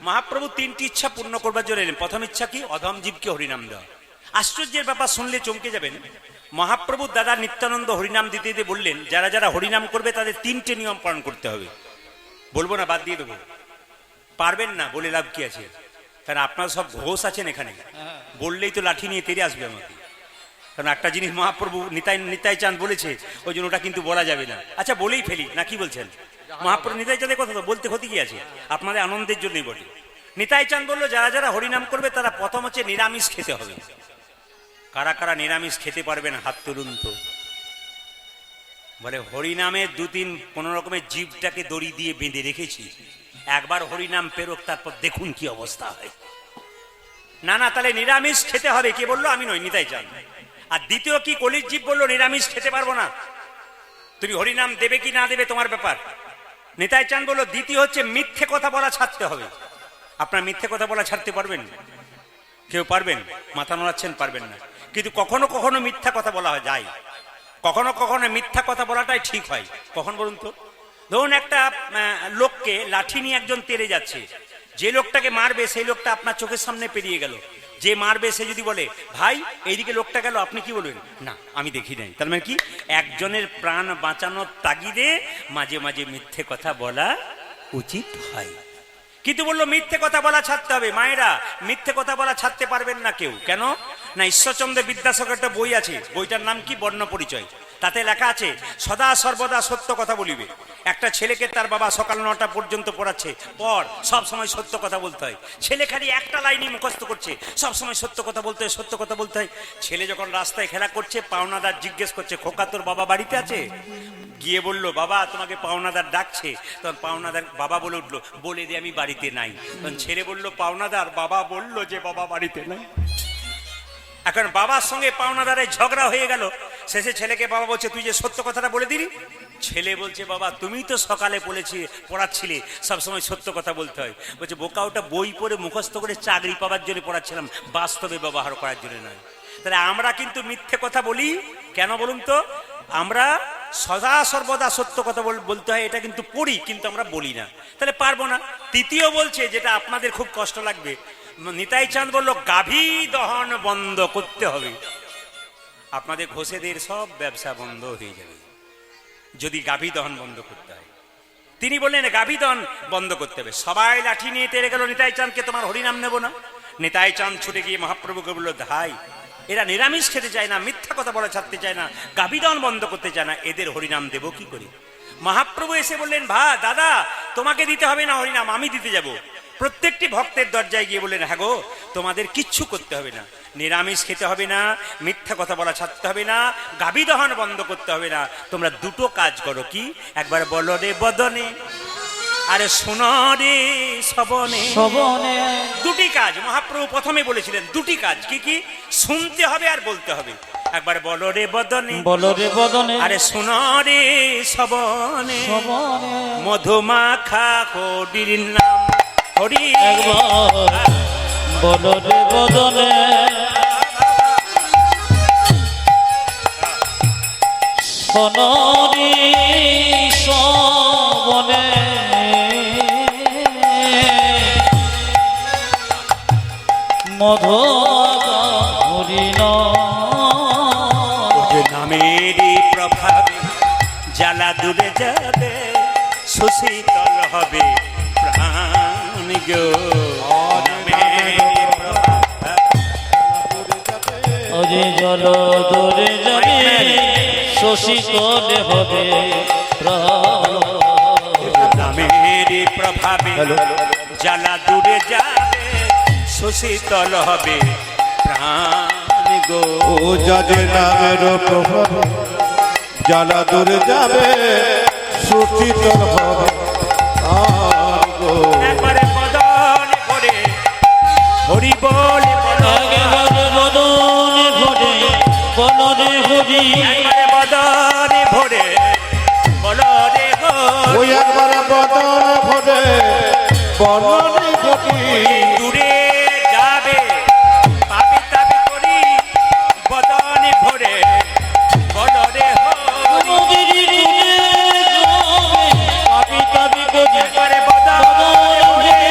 মহাপ্রভু 3টি ইচ্ছা পূর্ণ করবার জন্য এলেন। প্রথম ইচ্ছা কি, অধম জীবকে হরিনাম দেওয়া। আশ্চর্যের ব্যাপার, শুনলে চমকে যাবেন। মহাপ্রভু দাদা নিত্যানন্দ হরিনাম দিতে দিতে বললেন, যারা যারা হরিনাম করবে তাদের 3টে নিয়ম পালন করতে হবে। বলবো না, বাদ দিয়ে দেবো, পারবেন না বলে লাভ কি আছে, কারণ আপনারা সব ঘোষ আছেন এখানে, বললেই তো লাঠি নিয়ে তেড়ে আসবে আমাকে। কারণ একটা জিনিস মহাপ্রভু নিতাই চাঁদ বলেছে, ওই জন্য ওটা কিন্তু বলা যাবে না। আচ্ছা বলেই ফেলি, না কি বলছেন, মহাপ্রভু নিতাই চাঁদের কথা তো বলতে ক্ষতি কি আছে, আপনাদের আনন্দের জন্যই বলি। নিতাই চাঁদ বললো, যারা যারা হরিনাম করবে তারা প্রথম হচ্ছে নিরামিষ খেতে হবে। কারা কারা নিরামিষ খেতে পারবেন হাত তুলুন তো। বলে হরিনামের 2-3 কোন রকমের জীবটাকে দড়ি দিয়ে বেঁধে রেখেছি, একবার হরিনাম পেরোক তারপর দেখুন কি অবস্থা হয়। না না, তাহলে নিরামিষ খেতে হবে। কে বললো, আমি নই, নিতাই চাঁদ। আর দ্বিতীয় কি, কলির জীব বললো নিরামিষ খেতে পারবো না, তুমি হরিনাম দেবে কি না দেবে তোমার ব্যাপার। নিতাই চাঁদ বললো দ্বিতীয় হচ্ছে মিথ্যে কথা বলা ছাড়তে হবে। আপনার মিথ্যে কথা বলা ছাড়তে পারবেন? কেউ পারবেন? মাথা নাড়াচ্ছেন, পারবেন না। কিন্তু কখনো কখনো মিথ্যা কথা বলা হয় যায়, কখনো কখনো মিথ্যা কথা বলাটাই ঠিক হয়। কখন বলুন তো? ধরুন একটা লোককে লাঠি নিয়ে একজন তেড়ে যাচ্ছে, যে লোকটাকে মারবে সেই লোকটা আপনার চোখের সামনে পেরিয়ে গেল, যে মারবে সে যদি বলে ভাই এইদিকে লোকটা গেল, আপনি কি বলবেন? না আমি দেখি নাই। তার মানে কি, একজনের প্রাণ বাঁচানোর তাগিদে মাঝে মাঝে মিথ্যে কথা বলা উচিত হয়। কিন্তু বললো মিথ্যে কথা বলা ছাড়তে হবে। মায়েরা, মিথ্যে কথা বলা ছাড়তে পারবেন না কেউ। কেন না, ঈশ্বরচন্দ্র বিদ্যাসাগর একটা বই আছে, বইটার নাম কি, বর্ণ পরিচয়। তাতে লেখা আছে সদা সর্বদা সত্য কথা বলিবে। একটা ছেলেকে তার বাবা সকাল 9টা পর্যন্ত পড়াচ্ছে, পর সব সময় সত্য কথা বলতে হয়। ছেলে খালি একটা লাইনই মুখস্থ করছে, সব সময় সত্য কথা বলতে হয়, সত্য কথা বলতে হয়। ছেলে যখন রাস্তায় খেলা করছে, পাওনাদার জিজ্ঞেস করছে, খোকা তোর বাবা বাড়িতে আছে? গিয়ে বলল, বাবা তোমাকে পাওনাদার ডাকছে। তখন পাওনাদার বাবা বলে উঠলো, বলে দিয়ে আমি বাড়িতে নাই। তখন ছেলে বলল, পাওনাদার বাবা বলল যে বাবা বাড়িতে নাই। এখন বাবার সঙ্গে পাওনাদারের ঝগড়া হয়ে গেল। শেষে ছেলেকে বাবা বলছে, তুই যে সত্য কথাটা বলে দিলি। ছেলে বলছে, বাবা তুমি তো সকালে পড়াচ্ছিলে সবসময় সত্য কথা বলতে হয়। বলছে, বোকা ওটা বই পড়ে মুখস্থ করে চাকরি পাওয়ার জন্য পড়াচ্ছিলাম, বাস্তবে ব্যবহার করার জন্য নয়। তাহলে আমরা কিন্তু মিথ্যে কথা বলি কেন বলুন তো? আমরা সদা সর্বদা সত্য কথা বলতে হয়, এটা কিন্তু পড়ি, কিন্তু আমরা বলি না। তাহলে পারবো না। তৃতীয় বলছে, যেটা আপনাদের খুব কষ্ট লাগবে, নিতাই চাঁদ বলল গাভী দহন বন্ধ করতে হবে। আপনাদের ঘোষেদের সব ব্যবসা বন্ধ হয়ে যাবে যদি গাভী দহন বন্ধ করতে হয়। তিনি বললেন গাভী দহন বন্ধ করতে হবে। সবাই লাঠি নিয়ে তেড়ে গেল নিতাই চাঁদকে, তোমার হরিনাম নেব না। নিতাই চাঁদ ছুটে গিয়ে মহাপ্রভুকে বলল, ভাই এরা নিরামিষ খেতে চায় না, মিথ্যা কথা বলা ছাড়তে চায় না, গাভী দহন বন্ধ করতে চায় না, এদের হরিনাম দেব কি করে? মহাপ্রভু এসে বললেন, দাদা তোমাকে দিতে হবে না হরিনাম, আমি দিতে যাব। প্রত্যেকটি ভক্তের দরজায় গিয়ে বললেন, হ্যাঁ গো তোমাদের কিচ্ছু করতে হবে না, নিরামিষ খেতে হবে না, মিথ্যা কথা বলা ছাড়তে হবে না, গাভী দহন বন্ধ করতে হবে না। তোমরা দুটো কাজ করো। কি? একবার বলো রে বদনে, আরে শোনো রে শ্রবণে। দুটি কাজ মহাপ্রভু প্রথমে বলেছিলেন, দুটি কাজ। কি কি? শুনতে হবে আর বলতে হবে। একবার বলো রে বদনে, আরে শোনো রে শ্রবণে, মধুমাখা হরির নাম হরি। বলো রে বদনে, শোনো রে শ্রবণে, মধুমাখা হরির নামেরই প্রভাবে জ্বালা দূরে যাবে, সুশীতল হবে প্রাণ গো। অরে জল দূরে যাবে, শোষিতল হবে নামেরই প্রভাবে জ্বালা দূরে যাবে, সুশীতল হবে প্রাণ গো। ও যাদের নামের প্রভাবে জ্বালা দূরে যাবে, সুশীতল হবে প্রাণ গো। একবারে বদনে ভরে হরি বলে বদনে ভরে, বলরে হরি। একবারে বদনে ভরে বলরে হরি। ওই একবারে বদন ভরে বলনে ঘটি, দূরে যাবে পাপি তাপি করি, বদনে ভরে বলরে হরি। একবারে বদনে ভরে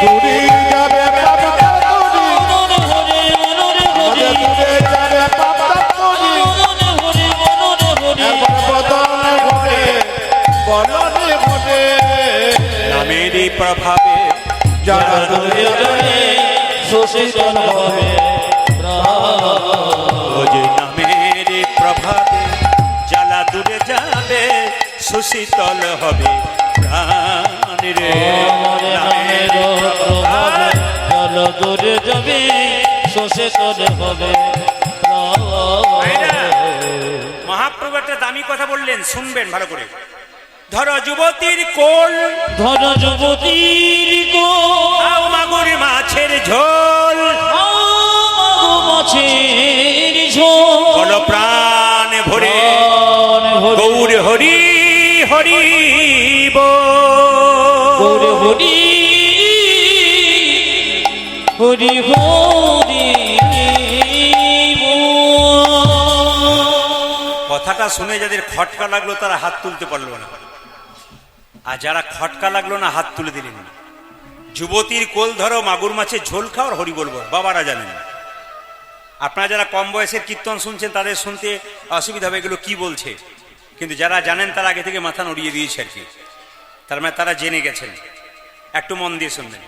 দূরে যাবে পাপা করি, আমাদের দূরে যাবে পাপা করি। একবার বদনে ভরে বলনে ঘটে, নামেরই প্রভাবে জ্বালা দূরে যাবে, শোষিতল হবে ও যে নামেরই প্রভাবে জ্বালা দূরে যাবে, সুশীতল হবে প্রাণ রে। নামের প্রভাবে জল দূরে যাবে, শোষিতল হবে মহাপ্রভু একটা দামি কথা বললেন, শুনবেন ভালো করে। ধরো যুবতীর কোল, ধর যুবতীর খাও মাগুর মাছের ঝোল, মাছের ঝোল, বলো প্রাণ ভরে গৌর হরি হরি হরি হরি হরি হরি। কথাটা শুনে যাদের খটকা লাগলো তারা হাত তুলতে পারলো না, আর যারা খটকা লাগলো না হাত তুলে দিলেন। যুবতীর কোল ধরো, মাগুর মাছের ঝোল খাও আর হরি বলবো, বাবারা জানেন। আপনারা যারা কম বয়সের কীর্তন শুনছেন তাদের শুনতে অসুবিধা হবে এগুলো কি বলছে, কিন্তু যারা জানেন তারা আগে থেকে মাথা নড়িয়ে দিয়েছে আর কি। তার মানে তারা জেনে গেছেন। একটু মন দিয়ে শুনবেন।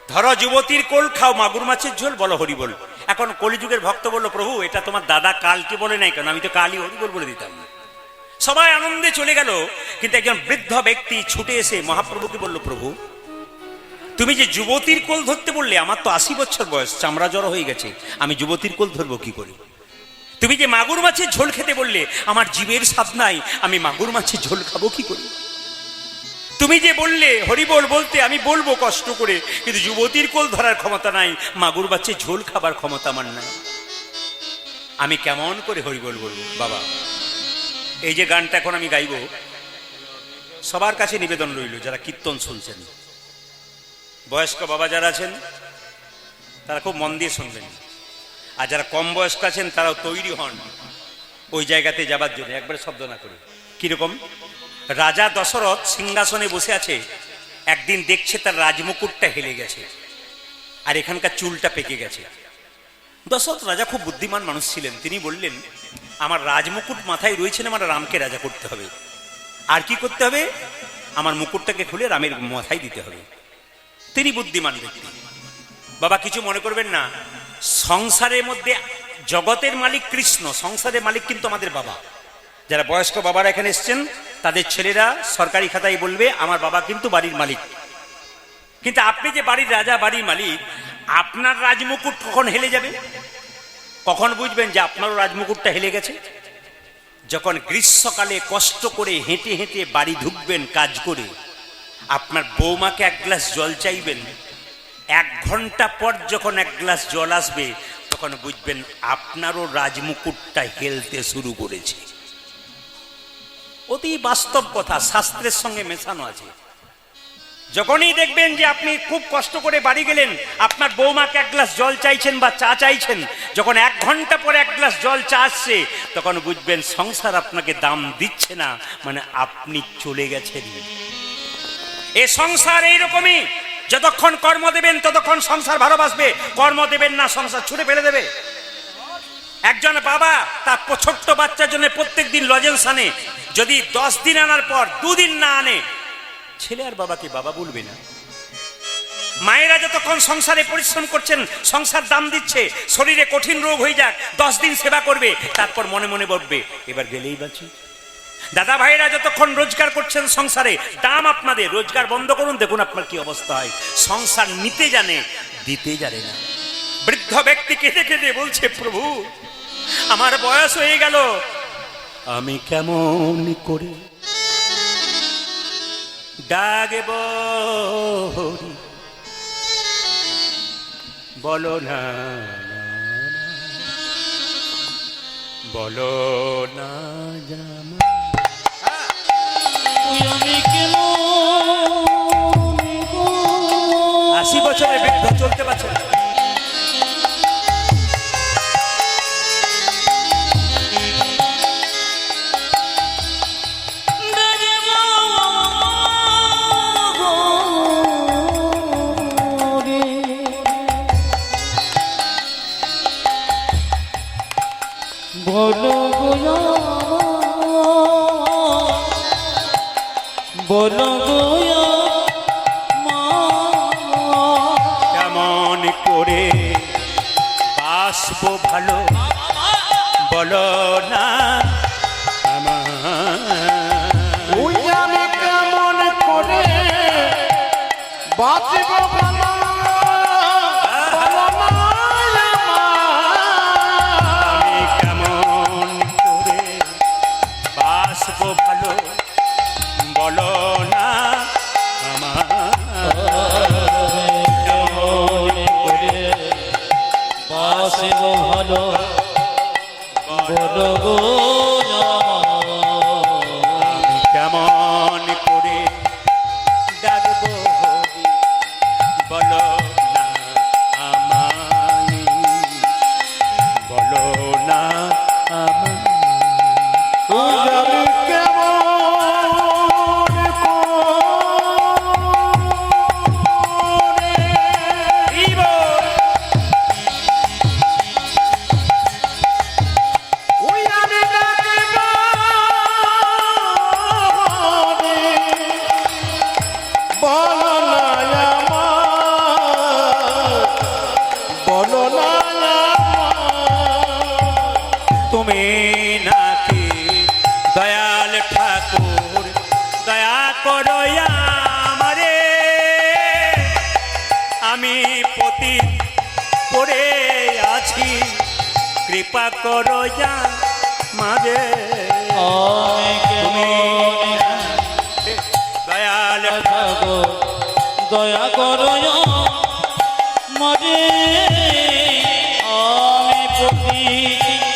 ধরো যুবতীর কোল, খাও মাগুর মাছের ঝোল, বলো হরি বল। এখন কলিযুগের ভক্ত বলল, প্রভু এটা তোমার দাদা কালকে বলে নাই কেন? আমি তো কালই হরি বল বলে দিতাম। সবাই আনন্দে চলে গেল, কিন্তু একজন বৃদ্ধ ব্যক্তি ছুটে এসে মহাপ্রভুকে বলল, প্রভু তুমি যে যুবতীর কোল ধরতে বললে, আমার তো 80 বছর বয়স, চামড়া জড়ো হয়ে গেছে, আমি যুবতীর কোল ধরবো কি করে? তুমি যে মাগুর মাছের ঝোল খেতে বললে, আমার জীবের স্বাদ নাই, আমি মাগুর মাছের ঝোল খাবো কি করে? তুমি যে বললে হরিবোল বলতে, আমি বলবো কষ্ট করে, কিন্তু যুবতীর কোল ধরার ক্ষমতা নাই, মাগুর মাছের ঝোল খাবার ক্ষমতা আমার নাই, আমি কেমন করে হরিবোল বলবো? বাবা, এই যে গানটা এখন আমি গাইব, সবার কাছে নিবেদন রইল, যারা কীর্তন শুনছেন, বয়স্ক বাবা যারা আছেন তারা খুব মন দিয়ে শুনবেন, আর যারা কম বয়স্ক আছেন তারাও তৈরি হন ওই জায়গাতে যাবার জন্য, একবারে শব্দ না করে। কিরকম? রাজা দশরথ সিংহাসনে বসে আছে, একদিন দেখছে তার রাজমুকুটটা হেলে গেছে আর এখানকার চুলটা পেকে গেছে। দশরথ রাজা খুব বুদ্ধিমান মানুষ ছিলেন, তিনি বললেন, আমার রাজমুকুট মাথায় রয়েছে, আমার রামকে রাজা করতে হবে, আর কি করতে হবে? আমার মুকুটটাকে খুলে রামের মাথায় দিতে হবে। তিনি বুদ্ধিমান ব্যক্তি। বাবা কিছু মনে করবেন না, সংসারের মধ্যে জগতের মালিক কৃষ্ণ, সংসারের মালিক কিন্তু আমাদের বাবা। যারা বয়স্ক বাবারা এখানে এসছেন, তাদের ছেলেরা সরকারি খাতায় বলবে, আমার বাবা কিন্তু বাড়ির মালিক। কিন্তু আপনি যে বাড়ির রাজা, বাড়ির মালিক, আপনার রাজমুকুট কখন হেলে যাবে? কখন বুঝবেন যে আপনারও রাজমুকুটটা হেলে গেছে? যখন গ্রীষ্মকালে কষ্ট করে হেঁটে হেঁটে বাড়ি ঢুকবেন কাজ করে, আপনার বৌমাকে এক গ্লাস জল চাইবেন, 1 ঘন্টা পর যখন 1 গ্লাস জল আসবে, তখন বুঝবেন আপনারও রাজমুকুটটা হেলতে শুরু করেছে। অতি বাস্তব কথা, শাস্ত্রের সঙ্গে মেশানো আছে। যখনই দেখবেন যে আপনি খুব কষ্ট করে বাড়ি গেলেন, আপনার বৌমাকে 1 গ্লাস জল চাইছেন বা চা চাইছেন, যখন 1 ঘন্টা পরে 1 গ্লাস জল চা আসছে, তখন বুঝবেন সংসার আপনাকে দাম দিচ্ছে না, মানে আপনি চলে গেছেন। এ সংসার এইরকমই, যতক্ষণ কর্ম দেবেন ততক্ষণ সংসার ভালোবাসবে, কর্ম দেবেন না সংসার ছুড়ে ফেলে দেবে। একজন বাবা তার ছোট্ট বাচ্চার জন্য প্রত্যেক দিন লজেন্স আনে, যদি 10 দিন আনার পর 2 দিন না আনে, ছেলে আর বাবাকে বাবা বলবে না। মায়েরা যতক্ষণ সংসারে পরিশ্রম করছেন, সংসার দাম দিচ্ছে, শরীরে কঠিন রোগ হয়ে যাক, 10 দিন সেবা করবে, তারপর মনে মনে বলবে এবার গেলেই বাঁচি। দাদা ভাইরা যতক্ষণ রোজগার করছেন সংসারে, দাম আপনাদের, রোজগার বন্ধ করুন, দেখুন আপনার কি অবস্থা হয়। সংসার নিতে জানে, দিতে জানে না। বৃদ্ধ ব্যক্তি কেঁদে কেঁদে বলছে, প্রভু আমার বয়স হয়ে গেল, আমি কেমন করে ডাকব হরি, বলো না বলো না জামা। আমি কেন 80 বছরের বৃদ্ধ চলতে পারছে না। বলো গো, বলো গো মা, কেমন করে বাসবো ভালো, বলো না আমার। ওই আমি কেমন করে বাঁচব ভালো, বলো না আমি কেমন করে বাসবো ভালো, বলো না আমার। কেমন করে বাসব ভালো, বলো গো আমি কেমন করে ডাকবো হরি, বলো না আমায়, বলো না আমায়। ওই আমি কেমন করে ওই আমি ডাকব বলো না আমার। কৃপা করো যা মারে আমি কেমন দয়াল থাকো দয়া করো মরে আমি প্রতি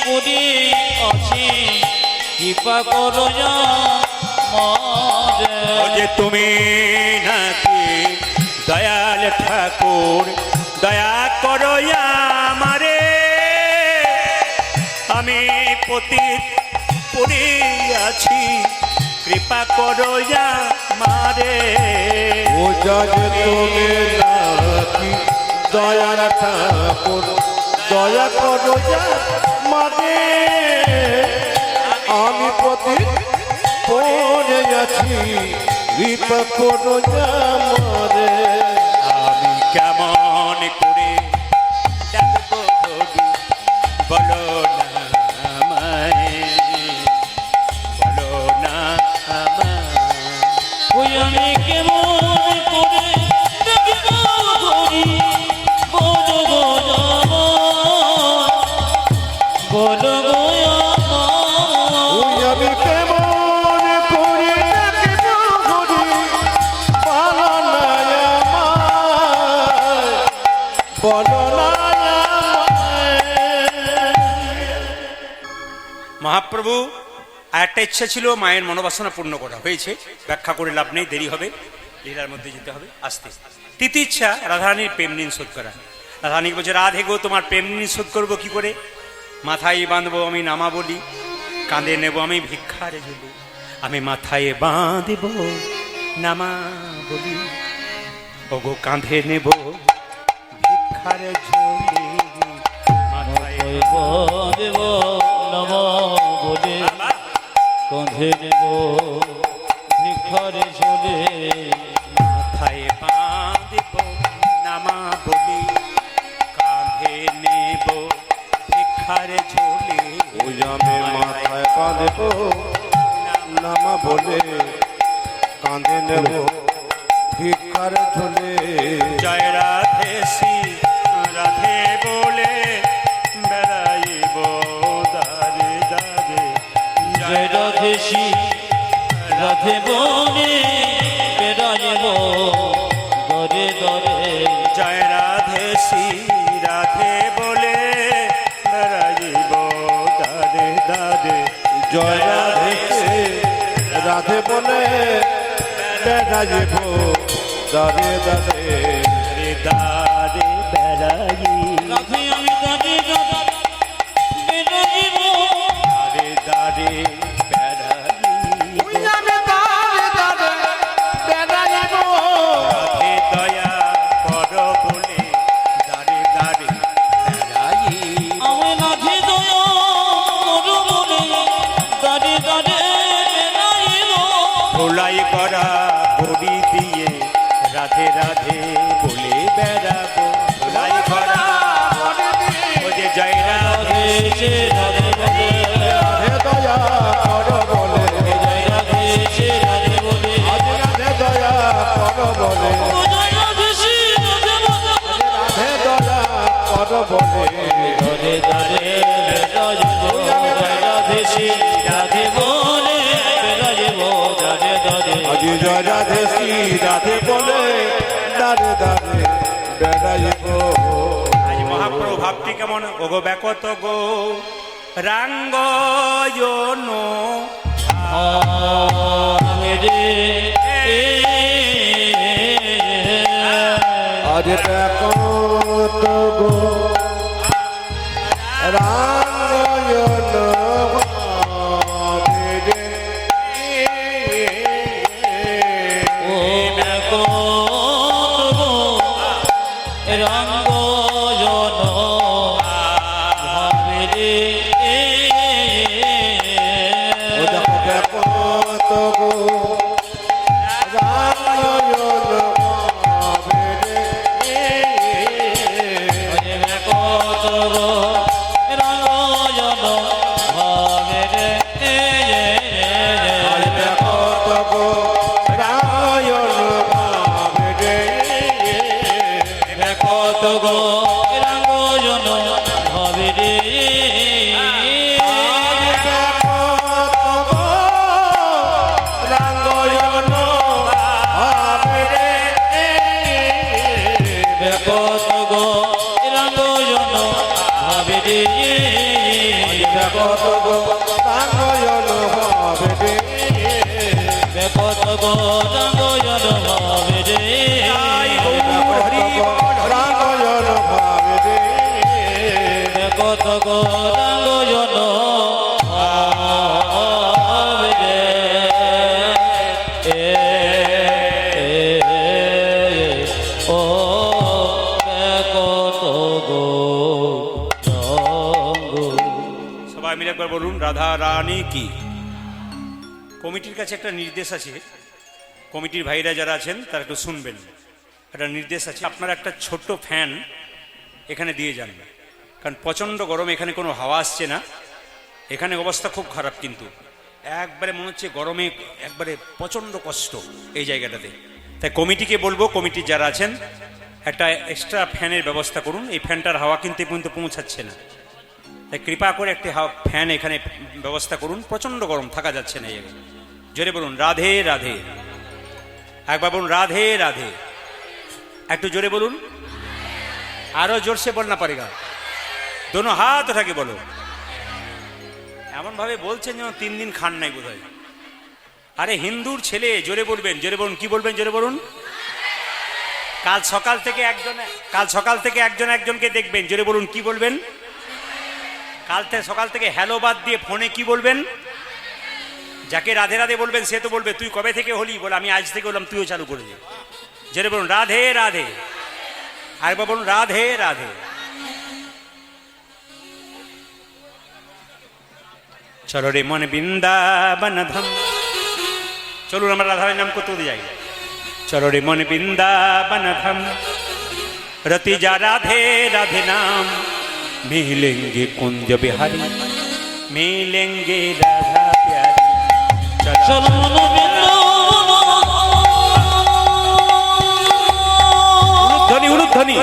করি আছি কৃপা করো মরে ও যে তুমি নাকি দয়াল ঠাকুর দয়া করো আমারে আমি পতিত পড়িয়াছি কৃপা করো আমারে ও জজ তুমি নাকি দয়ার ঠাকুর দয়া করো মাঝে আমি প্রতি পড়ে আছি কৃপা করো মারে আমি কেমন করে ডাকবো ভগি বলো না আমায় বলো না আমায় ওই আমি কেমন করে ডাকবো হরি বলো গো বলো গো ওই আমি কেমন করে ডাকবো হরি বলো না আমায় বলো না মহাপ্রভু আর একটা ইচ্ছা ছিল মায়ের মনোবাসনা পূর্ণ করা হয়েছে, ব্যাখ্যা করে লাভ নেই, দেরি হবে, লীলার মধ্যে যেতে হবে আস্তে। তৃতীয় ইচ্ছা রাধারানীর প্রেম ঋণ শোধ করা। রাধারানী বলছে, রাধে গো তোমার প্রেম ঋণ শোধ করবো কি করে? মাথায় বাঁধবো আমি নামা বলি, কাঁধে নেব আমি ভিক্ষার ঝুলি। আমি মাথায় বাঁধব নামা বলি, ওগো কাঁধে নেব ভিক্ষার ঝুলি। মাথায় দেব নম বলে কঁধে নেব ভিক্ষারে চলে মাথায় বাঁধব নামা বলি, কাঁধে নেব ভিক্ষার ঝুলি। ওই আমি মাথায় বাঁধব নামা বলে কাঁধে নেব ভিক্ষার ঝোলে। জয় রাধে শ্রী রাধে বলে বেড়াইব দারে দারে। জয় রাধে শ্রী রাধে বলে বেড়াইব দরে দরে জয় রাধে শ্রী রাধে বলে বেড়াইব দারে দারে। জয় রাধে রাধে বলে বেড়াইব দারে দারে। দারে দারে বেড়াই, রাধে আমি দাদে দাদা বেড়াইব দারে দারে বেড়াই। ওই আমি দারে দারে বেড়াইব রাধে দয়া কর বলে দারে দারে বেড়াই। আমি রাধে দয়া করো বলে দাদে দাদে বেড়াইব ভোলাই করা বড়ি দিয়ে রাধে রাধে বলে বেড়াবো। ভোলাই করা ও যে জয় রাধে সে রাধে বলে রাধে দয়া কর বলে জয় রাধে সে রাধে বলে আজ রাধে দয়া কর বলে জয় রাধে শ্রী রাধে বলে রাধে দয়া কর বলে ধরে ধরে বেড়াইব জয় রাধে শ্রী রাধে বলে বেড়াইব ধরে ধরে আজ জয় রাধে শ্রী রাধে বলে দারে দারে বেড়াইব। আজ মহাপ্রভু ভাবটি কেমন? ওগো ব্যাকত গো রাঙ্গয়ন মেরে আজ দেখো তো গো রায়ন ও দেখো রঙ্গ জন ভাবে রে ও দেখো দেখো তো গো রায়ন দেখো রঙ্গ জন ভাবে রে আজ দেখো তো গো রায়ন দেখো তো গো রঙ্গ জন ভাবে রে হবে রে দেখো তো গো রাঙ্গয়ন হবে রে দেখো তো গো রাঙ্গয়ন হবে রে রাঙ্গয়ন হবে রে দেখো তো গো রাঙ্গয়ন হবে রে ও দেখো তো গো রঙ্গ। সবাই মিলে একবার বলুন রাধা রানী কি। কমিটির কাছে একটা নির্দেশ আছে, কমিটির ভাইরা যারা আছেন তারা একটু শুনবেন। একটা নির্দেশ আছে, আপনারা একটা ছোট্ট ফ্যান এখানে দিয়ে যান, কারণ প্রচণ্ড গরম, এখানে কোনো হাওয়া আসছে না, এখানে অবস্থা খুব খারাপ, কিন্তু একবারে মনে হচ্ছে গরমে একবারে প্রচণ্ড কষ্ট এই জায়গাটাতে। তাই কমিটিকে বলবো, কমিটির যারা আছেন একটা এক্সট্রা ফ্যানের ব্যবস্থা করুন, এই ফ্যানটার হাওয়া কিন্তু পৌঁছাচ্ছে না, তাই কৃপা করে একটি ফ্যান এখানে ব্যবস্থা করুন, প্রচণ্ড গরম, থাকা যাচ্ছে না। এই জোরে বলুন রাধে রাধে, একবার বলুন রাধে রাধে, একটু জোরে বলুন, আরো জোরসে বলনা পারেগা, দোনো হাত ওঠাকে বলো। এমন ভাবে বলছেন যেন 3 দিন খান নাই বোধ হয়। আরে হিন্দুর ছেলে, জোরে বলবেন, জোরে বলুন, কি বলবেন জোরে বলুন। কাল সকাল থেকে একজন একজনকে দেখবেন, জোরে বলুন কি বলবেন। সকাল থেকে হ্যালো বাদ দিয়ে ফোনে কি বলবেন। যাকে রাধে রাধে বলবেন সে তো বলবে তুই কবে থেকে হলি, বলে আমি আজ থেকে হলাম, তুইও চালু করে দে। জোরে বলুন রাধে রাধে, আরেকবার বলুন রাধে রাধে। চলো রে মন বৃন্দাবন ধাম, চলুন আমরা রাধার নাম করতে যাই। চলো রে মন বৃন্দাবন ধাম, রতি যা রাধে রাধে নাম, मिलेंगे कुंज बिहारी, मिलेंगे राधा प्यारी। চলো ধ্বনি উলুধ্বনি।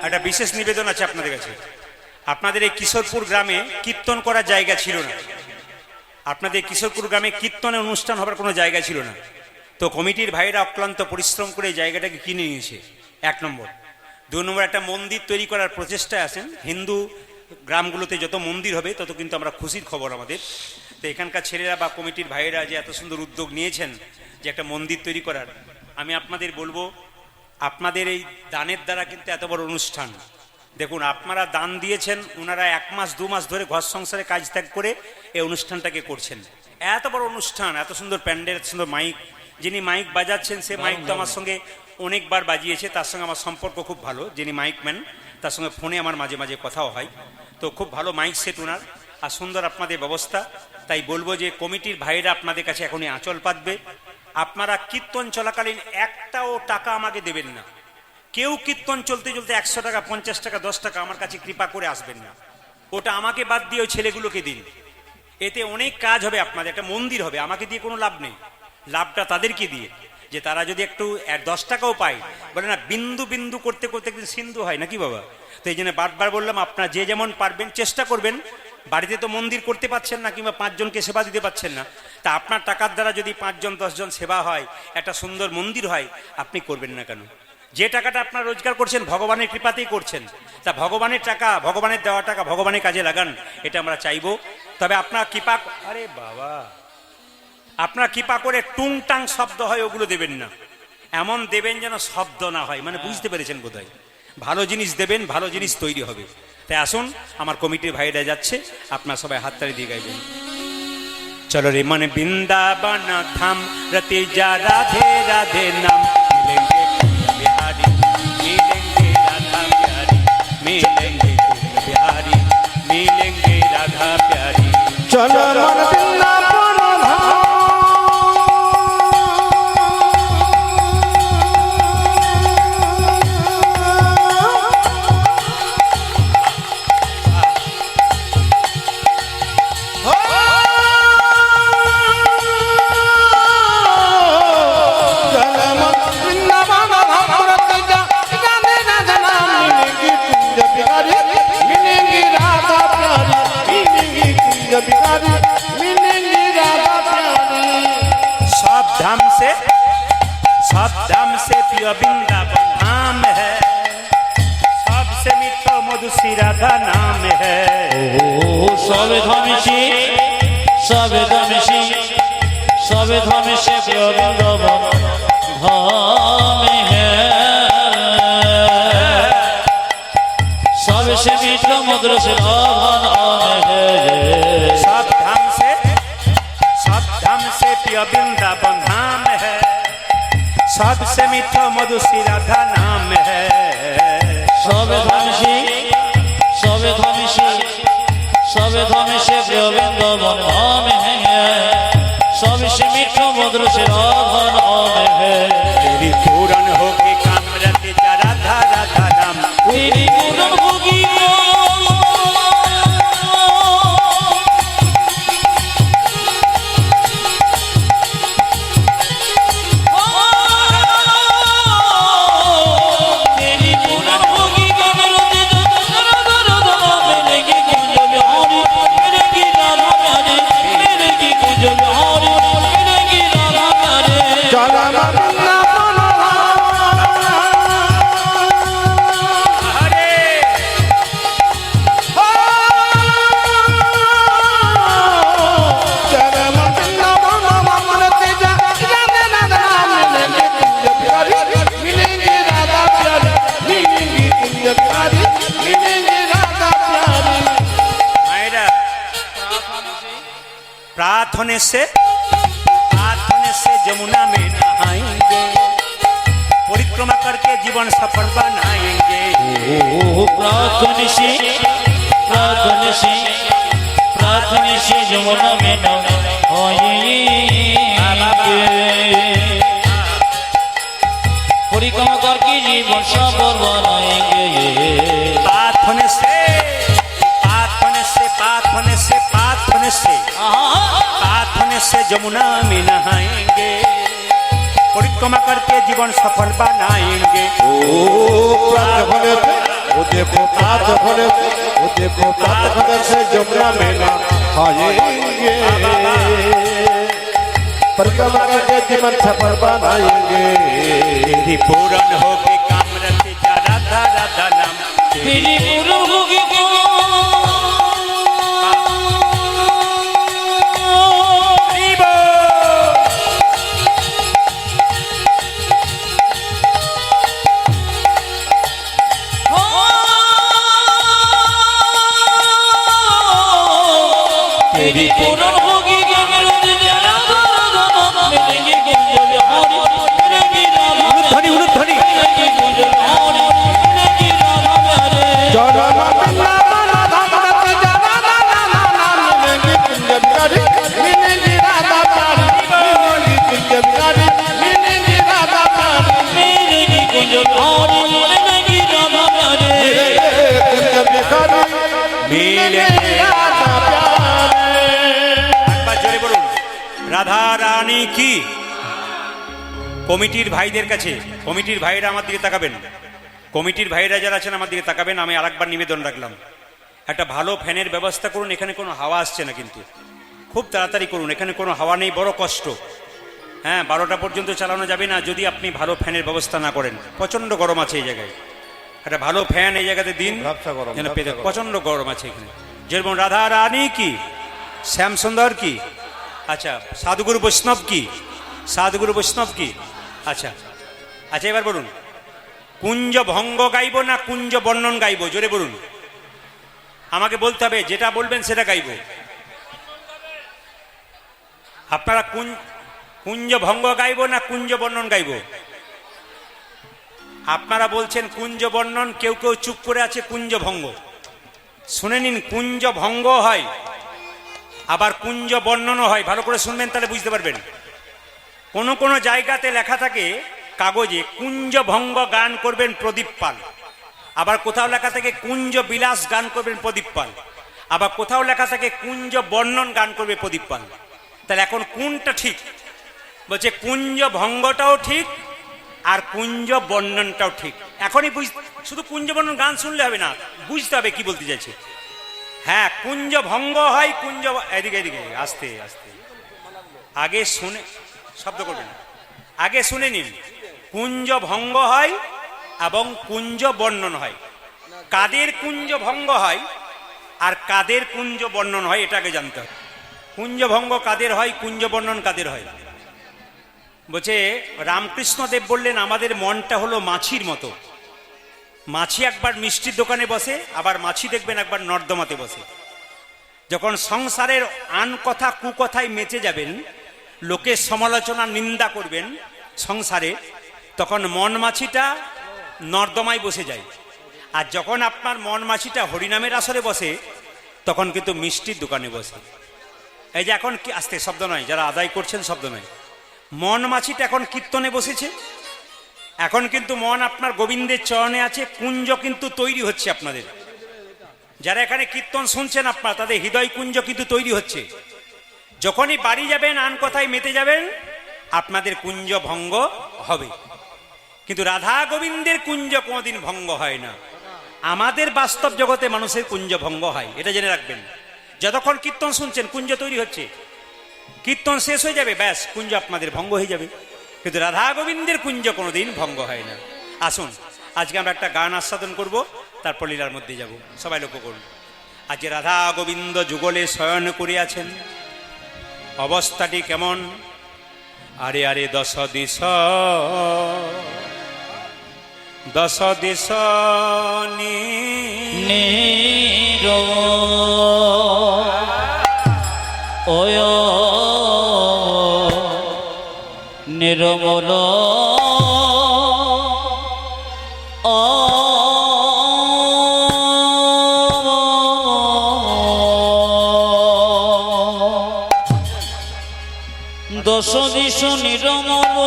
একটা বিশেষ নিবেদন আছে আপনাদের কাছে। আপনাদের এই কিশোরপুর গ্রামে কীর্তন করার জায়গা ছিল না, আপনাদের কিশোরপুর গ্রামে কীর্তনের অনুষ্ঠান হবার কোনো জায়গা ছিল না। তো কমিটির ভাইরা অক্লান্ত পরিশ্রম করে এই জায়গাটাকে কিনে নিয়েছে, 1 নম্বর। 2 নম্বর, একটা মন্দির তৈরি করার প্রচেষ্টায় আছেন। হিন্দু গ্রামগুলোতে যত মন্দির হবে তত কিন্তু আমরা খুশির খবর আমাদের। তো এখানকার ছেলেরা বা কমিটির ভাইয়েরা যে এত সুন্দর উদ্যোগ নিয়েছেন যে একটা মন্দির তৈরি করার, আমি আপনাদের বলবো আপনাদের এই দানের দ্বারা কিন্তু এত বড় অনুষ্ঠান। দেখুন আপনারা দান দিয়েছেন, ওনারা 1 মাস 2 মাস ধরে ঘর সংসারে কাজ ত্যাগ করে এই অনুষ্ঠানটাকে করছেন। এত বড় অনুষ্ঠান, এত সুন্দর প্যান্ডেল, এত সুন্দর মাইক, যিনি মাইক বাজাচ্ছেন সে মাইক তো আমার সঙ্গে অনেকবার বাজিয়েছে, তার সঙ্গে আমার সম্পর্ক খুব ভালো। যিনি মাইকম্যান তার সঙ্গে ফোনে আমার মাঝে মাঝে কথাও হয়, তো খুব ভালো মাইক সেট ওনার, আর সুন্দর আপনাদের ব্যবস্থা। তাই বলবো যে কমিটির ভাইয়েরা আপনাদের কাছে এখনই আঁচল পাতবে। আপনারা কীর্তন চলাকালীন একটাও টাকা আমাকে দেবেন না। কেউ কীর্তন চলতে চলতে 100 টাকা 50 টাকা 10 টাকা আমার কাছে কৃপা করে আসবেন না, ওটা আমাকে বাদ দিয়ে ওই ছেলেগুলোকে দিন। এতে অনেক কাজ হবে আপনাদের, একটা মন্দির হবে, আমাকে দিয়ে কোনো লাভ নেই। লাভটা তাদেরকে দিয়ে, যে তারা যদি একটু 10 টাকাও পায়, বলে না বিন্দু বিন্দু করতে করতে কিন্তু সিন্ধু হয় নাকি বাবা। তো এই জন্য বারবার বললাম আপনারা যে যেমন পারবেন চেষ্টা করবেন। বাড়িতে তো মন্দির করতে পারছেন না, কিংবা 5 জনকে সেবা দিতে পারছেন না, তা আপনার টাকার দ্বারা যদি 5 জন 10 জন সেবা হয়, একটা সুন্দর মন্দির হয়, আপনি করবেন না কেন? যে টাকাটা আপনারা রোজগার করছেন ভগবানের কৃপাতেই করছেন, তা ভগবানের টাকা, ভগবানের দেওয়া টাকা ভগবানের কাজে লাগান, এটা আমরা চাইবো। তবে আপনার কৃপা, আরে বাবা, আপনার কৃপা করে টুংটাং শব্দ হয় ওগুলো দেবেন না, এমন দেবেন যেন শব্দ না হয়, মানে বুঝতে পেরেছেন বোধহয়। ভালো জিনিস দেবেন, ভালো জিনিস তৈরি হবে। তাই আসুন, আমার কমিটির ভাইরা যাচ্ছে, আপনার সবাই হাততালি দিয়ে গাইবেন। চলো রে মন বৃন্দাবন ধাম, রতি যা রাধে রাধে নাম, মিলেंगे बिहारी, मिलेंगे राधा प्यारी, मिलेंगे बिहारी, मिलेंगे राधा प्यारी। চলো মন বৃন্দাবন ধাম, सबसे प्रिय वृंदावन धाम है, सबसे मीठा मधु श्री राधा नाम है। सब धामिशी सब धामिशी सब धामिशी प्रिय वृंदावन धाम है, सबसे मीठा मधुर से राधा नाम है। सब धाम से प्रिय वृंदावन धाम है, सबसे मीठा मधु श्री राधा नाम है। सब धामिशी सब धामिशी सब धामिशी प्रिय वृंदावन धाम है, सबसे मीठा मधुर से राधा नाम है। तेरी पूरन होगी कामरत जा राधा राधा नाम, तेरी पूरन होगी तेरी पूरन होगी कामरत राधा राधा नाम, मिलेगी कुंज बिहारी मिलेगी राधा प्यारे, मिलेगी कुंज बिहारी मिलेगी राधा प्यारे। हरे मायरा प्रार्थने से जमुना में नहाएंगे, परिक्रमा करके जीवन सफल बनाएंगे। प्रार्थनिशी जमुना में नहाएंगे, परिक्रमा करके जीवन सफल बनाएंगे। प्रार्थने से जमुना में नहाएंगे, परिक्रमा करके जीवन सफल बनाएंगे। जमुना में नहाएंगे, परिक्रमा करके जीवन सफल बनाएंगे। तेरी पूरन होगी कामरत जा राधा राधा नाम, तेरी पूरन होगी तेरी पूरन होगी कामरत जा राधा राधा नाम, मिलेगी कुंज बिहारी मिलेगी राधा प्यारे, मिलेगी कुंज बिहारी मिलेगी राधा प्यारे। मिलेगी कुंज बिहारी मिलेगी राधा प्यारे। একবার জোরে বলুন রাধা রানী কি। কমিটির ভাইদের কাছে, কমিটির ভাইরা আমার দিকে তাকাবেন, কমিটির ভাইরা যারা আছেন আমার দিকে তাকাবেন। আমি আরেকবার নিবেদন রাখলাম, একটা ভালো ফ্যানের ব্যবস্থা করুন। এখানে কোনো হাওয়া আসছে না, কিন্তু খুব তাড়াতাড়ি করুন, এখানে কোনো হাওয়া নেই, বড় কষ্ট। হ্যাঁ, 12টা পর্যন্ত চালানো যাবে না যদি আপনি ভালো ফ্যানের ব্যবস্থা না করেন। প্রচণ্ড গরম আছে এই জায়গায়, একটা ভালো ফ্যান এই জায়গাতে দিন, যেন পেতে প্রচণ্ড গরম আছে এখানে। যেরকম রাধা রানী কি, শ্যাম সুন্দর কি, আচ্ছা সাধুগুরু বৈষ্ণব কি, সাধুগুরু বৈষ্ণব কি। আচ্ছা আচ্ছা, এবার বলুন কুঞ্জ ভঙ্গ গাইব না কুঞ্জ বর্ণন গাইব? জোরে বলুন, আমাকে বলতে হবে, যেটা বলবেন সেটা গাইব। আপনারা কুঞ্জ ভঙ্গ গাইব না কুঞ্জ বর্ণন গাইব? আপনারা বলছেন কুঞ্জ বর্ণন, কেউ কেউ চুপ করে আছে কুঞ্জ ভঙ্গ। শুনে নিন, কুঞ্জ ভঙ্গ হয় আবার কুঞ্জ বর্ণনও হয়। ভালো করে শুনবেন, তাহলে বুঝতে পারবেন। কোন কোন জায়গাতে লেখা থাকে কাগজে কুঞ্জ ভঙ্গ গান করবেন প্রদীপ পাল, আবার কোথাও লেখা থাকে কুঞ্জ বিলাস গান করবেন প্রদীপ পাল, আবার কোথাও লেখা থাকে কুঞ্জ বর্ণন গান করবে প্রদীপ পাল। তাহলে এখন কোনটা ঠিক? বলছে কুঞ্জ ভঙ্গটাও ঠিক আর কুঞ্জ বর্ণনটাও ঠিক। এখনই শুধু কুঞ্জ বর্ণন গান শুনলে হবে না, বুঝতে হবে কি বলতে চাইছে। হ্যাঁ, কুঞ্জ ভঙ্গ হয়, কুঞ্জ এদিকে এদিকে আস্তে আস্তে আগে শুনে, শব্দ করবেন, আগে শুনে নিন। কুঞ্জ ভঙ্গ হয় এবং কুঞ্জ বর্ণন হয়। কাদের কুঞ্জ ভঙ্গ হয় আর কাদের কুঞ্জ বর্ণন হয় এটাকে জানতে হবে। কুঞ্জ ভঙ্গ কাদের হয়, কুঞ্জ বর্ণন কাদের হয়? বলছে রামকৃষ্ণদেব বললেন আমাদের মনটা হলো মাছির মতো। মাছি একবার মিষ্টির দোকানে বসে, আবার মাছি দেখবেন একবার নর্দমাতে বসে। যখন সংসারের আন কথা কুকথায় মেচে যাবেন, লোকের সমালোচনা নিন্দা করবেন সংসারে, তখন মন মাছিটা নর্দমায় বসে যায়। আর যখন আপনার মন মাছিটা হরিনামের আসরে বসে, তখন কিন্তু মিষ্টির দোকানে বসে। এই যে এখন কি আস্তে শব্দ নয়, যারা আদায় করছেন শব্দ নয়, মন মাছিটা এখন কীর্তনে বসেছে। এখন কিন্তু মন আপনার গোবিন্দের চরণে আছে, কুঞ্জ কিন্তু তৈরি হচ্ছে আপনাদের। যারা এখানে কীর্তন শুনছেন আপনারা, তাদের হৃদয় কুঞ্জ কিন্তু তৈরি হচ্ছে। যখনই বাড়ি যাবেন, আন কথায় মেতে যাবেন, আপনাদের কুঞ্জ ভঙ্গ হবে। কিন্তু রাধা গোবিন্দের কুঞ্জ কোনোদিন ভঙ্গ হয় না। আমাদের বাস্তব জগতে মানুষের কুঞ্জ ভঙ্গ হয়, এটা জেনে রাখবেন। যতক্ষণ কীর্তন শুনছেন কুঞ্জ তৈরি হচ্ছে, কীর্তন শেষ হয়ে যাবে, ব্যাস কুঞ্জ আপনাদের ভঙ্গ হয়ে যাবে। কিন্তু রাধা গোবিন্দের কুঞ্জ কোনোদিন ভঙ্গ হয় না। আসুন আজকে আমরা একটা গান আস্বাদন করব, তারপর লীলার মধ্যে যাব। সবাই লক্ষ্য করুন, আজ রাধা গোবিন্দ যুগলে শয়ন করিয়াছেন, অবস্থাটি কেমন? আরে আরে দশ দিশ দশ দিশ নীরো ওয় নির্মল দশ দিশ নির্মল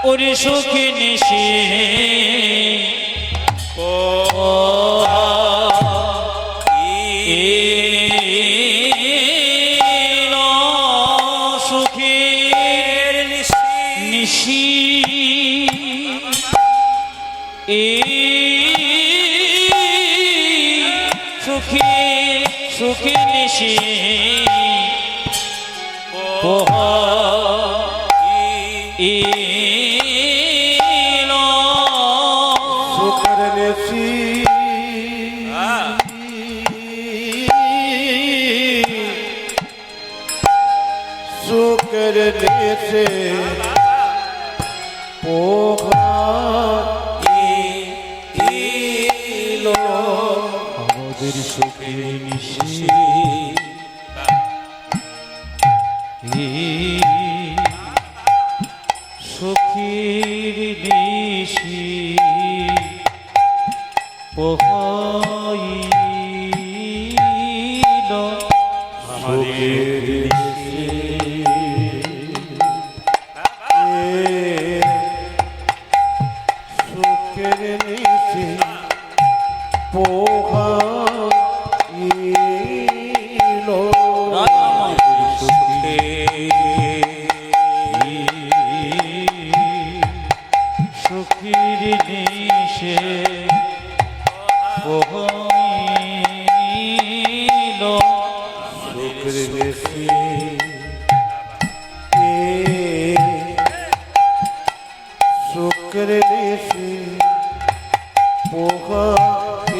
ওরে সুখী নিশি সুখী নিশি সুখী সুখী নিশি সুখের দেশে আমাদের সুখের নিশি সুখীর নিশি পোহাইল আমাদের সুখের নিশি পোহাইল সুখীর নিশে পোহাইল সুখের নিশি সুখের নিশি পোহাইল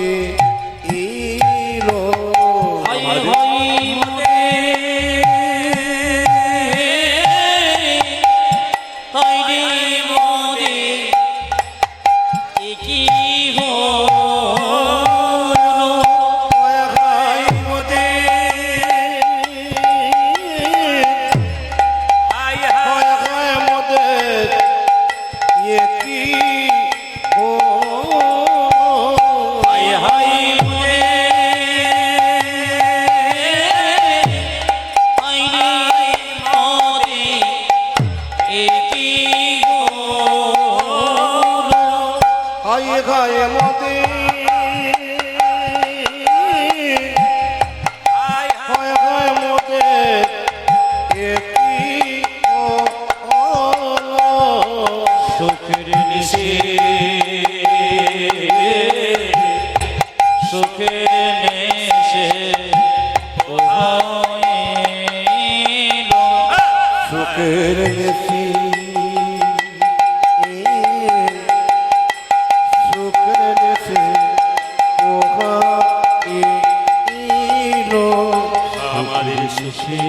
পোহাইলো সুখের নিশি সুখের নিশি পোহাইলো আমাদের সুখে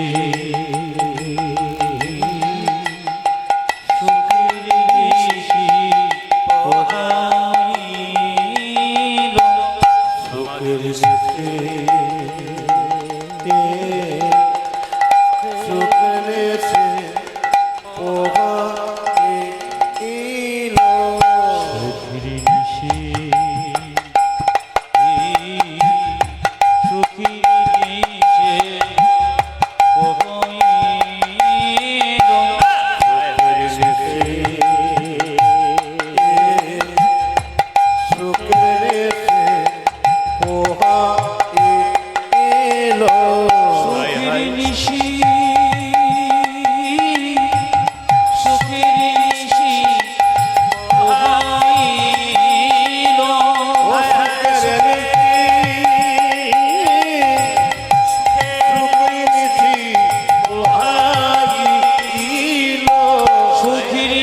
সুখের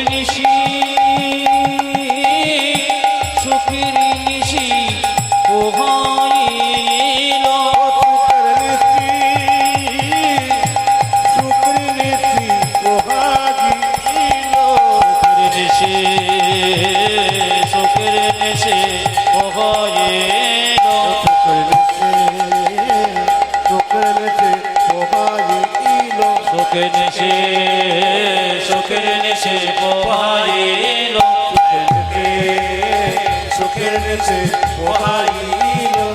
নিশি সুখের নিশি পোহাইলো সুখের নেশে পোহাইলো সুখের নেশে পোহাইলো সুখের নেশে পোহাইলো সুখের নেশে সুখের নেশে পোহাইলো সুখের নেশে পোহাইলো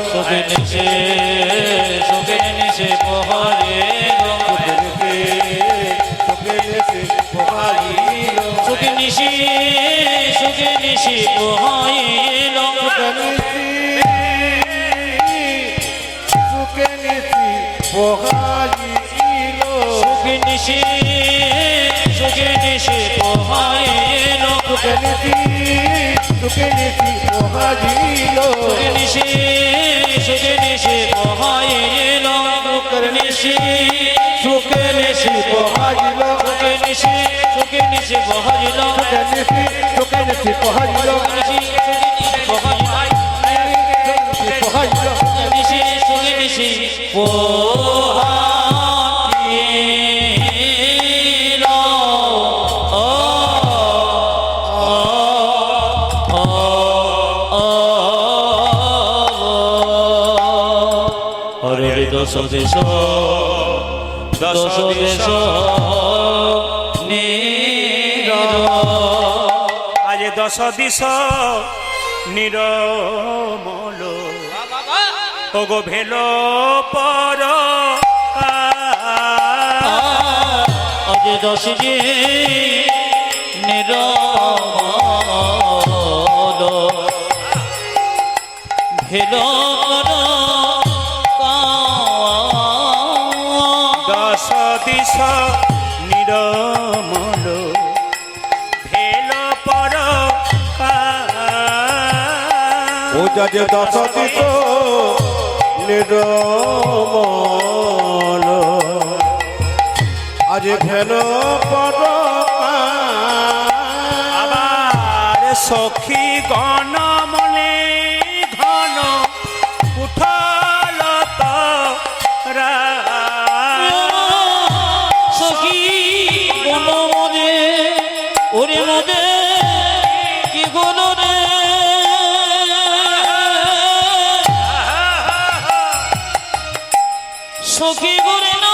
সুখের নেশে সুখের নেশে পোহাইলো সুখের নেশে পোহাইলো সুখের নেশে সুখের নেশে পোহাইলো সুখের নেশে পোহাইলো সুখের নেশে সুখের নেশে পোহাইলো সুখের নেশে সুখের নেশে পোহাইলো সুখের নেশে সুখের নেশে পোহাইলো সুখের নেশে পোহাইলো পোহাইলো দশ দেশ দশ দেশ আজ দশ দিশ নিরমল ওগো ভেল পর আজ দশ যে নিরমল ভেল দশ দিশ নিরমল ভেল পর ও যাজ দশ দিশ নিরমল আজ ভেল পর আবার সখী গণ মনে ঘন উঠল তরা সখী কোন মদে ওরে মদে কি গোল রে সখী করে না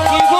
কি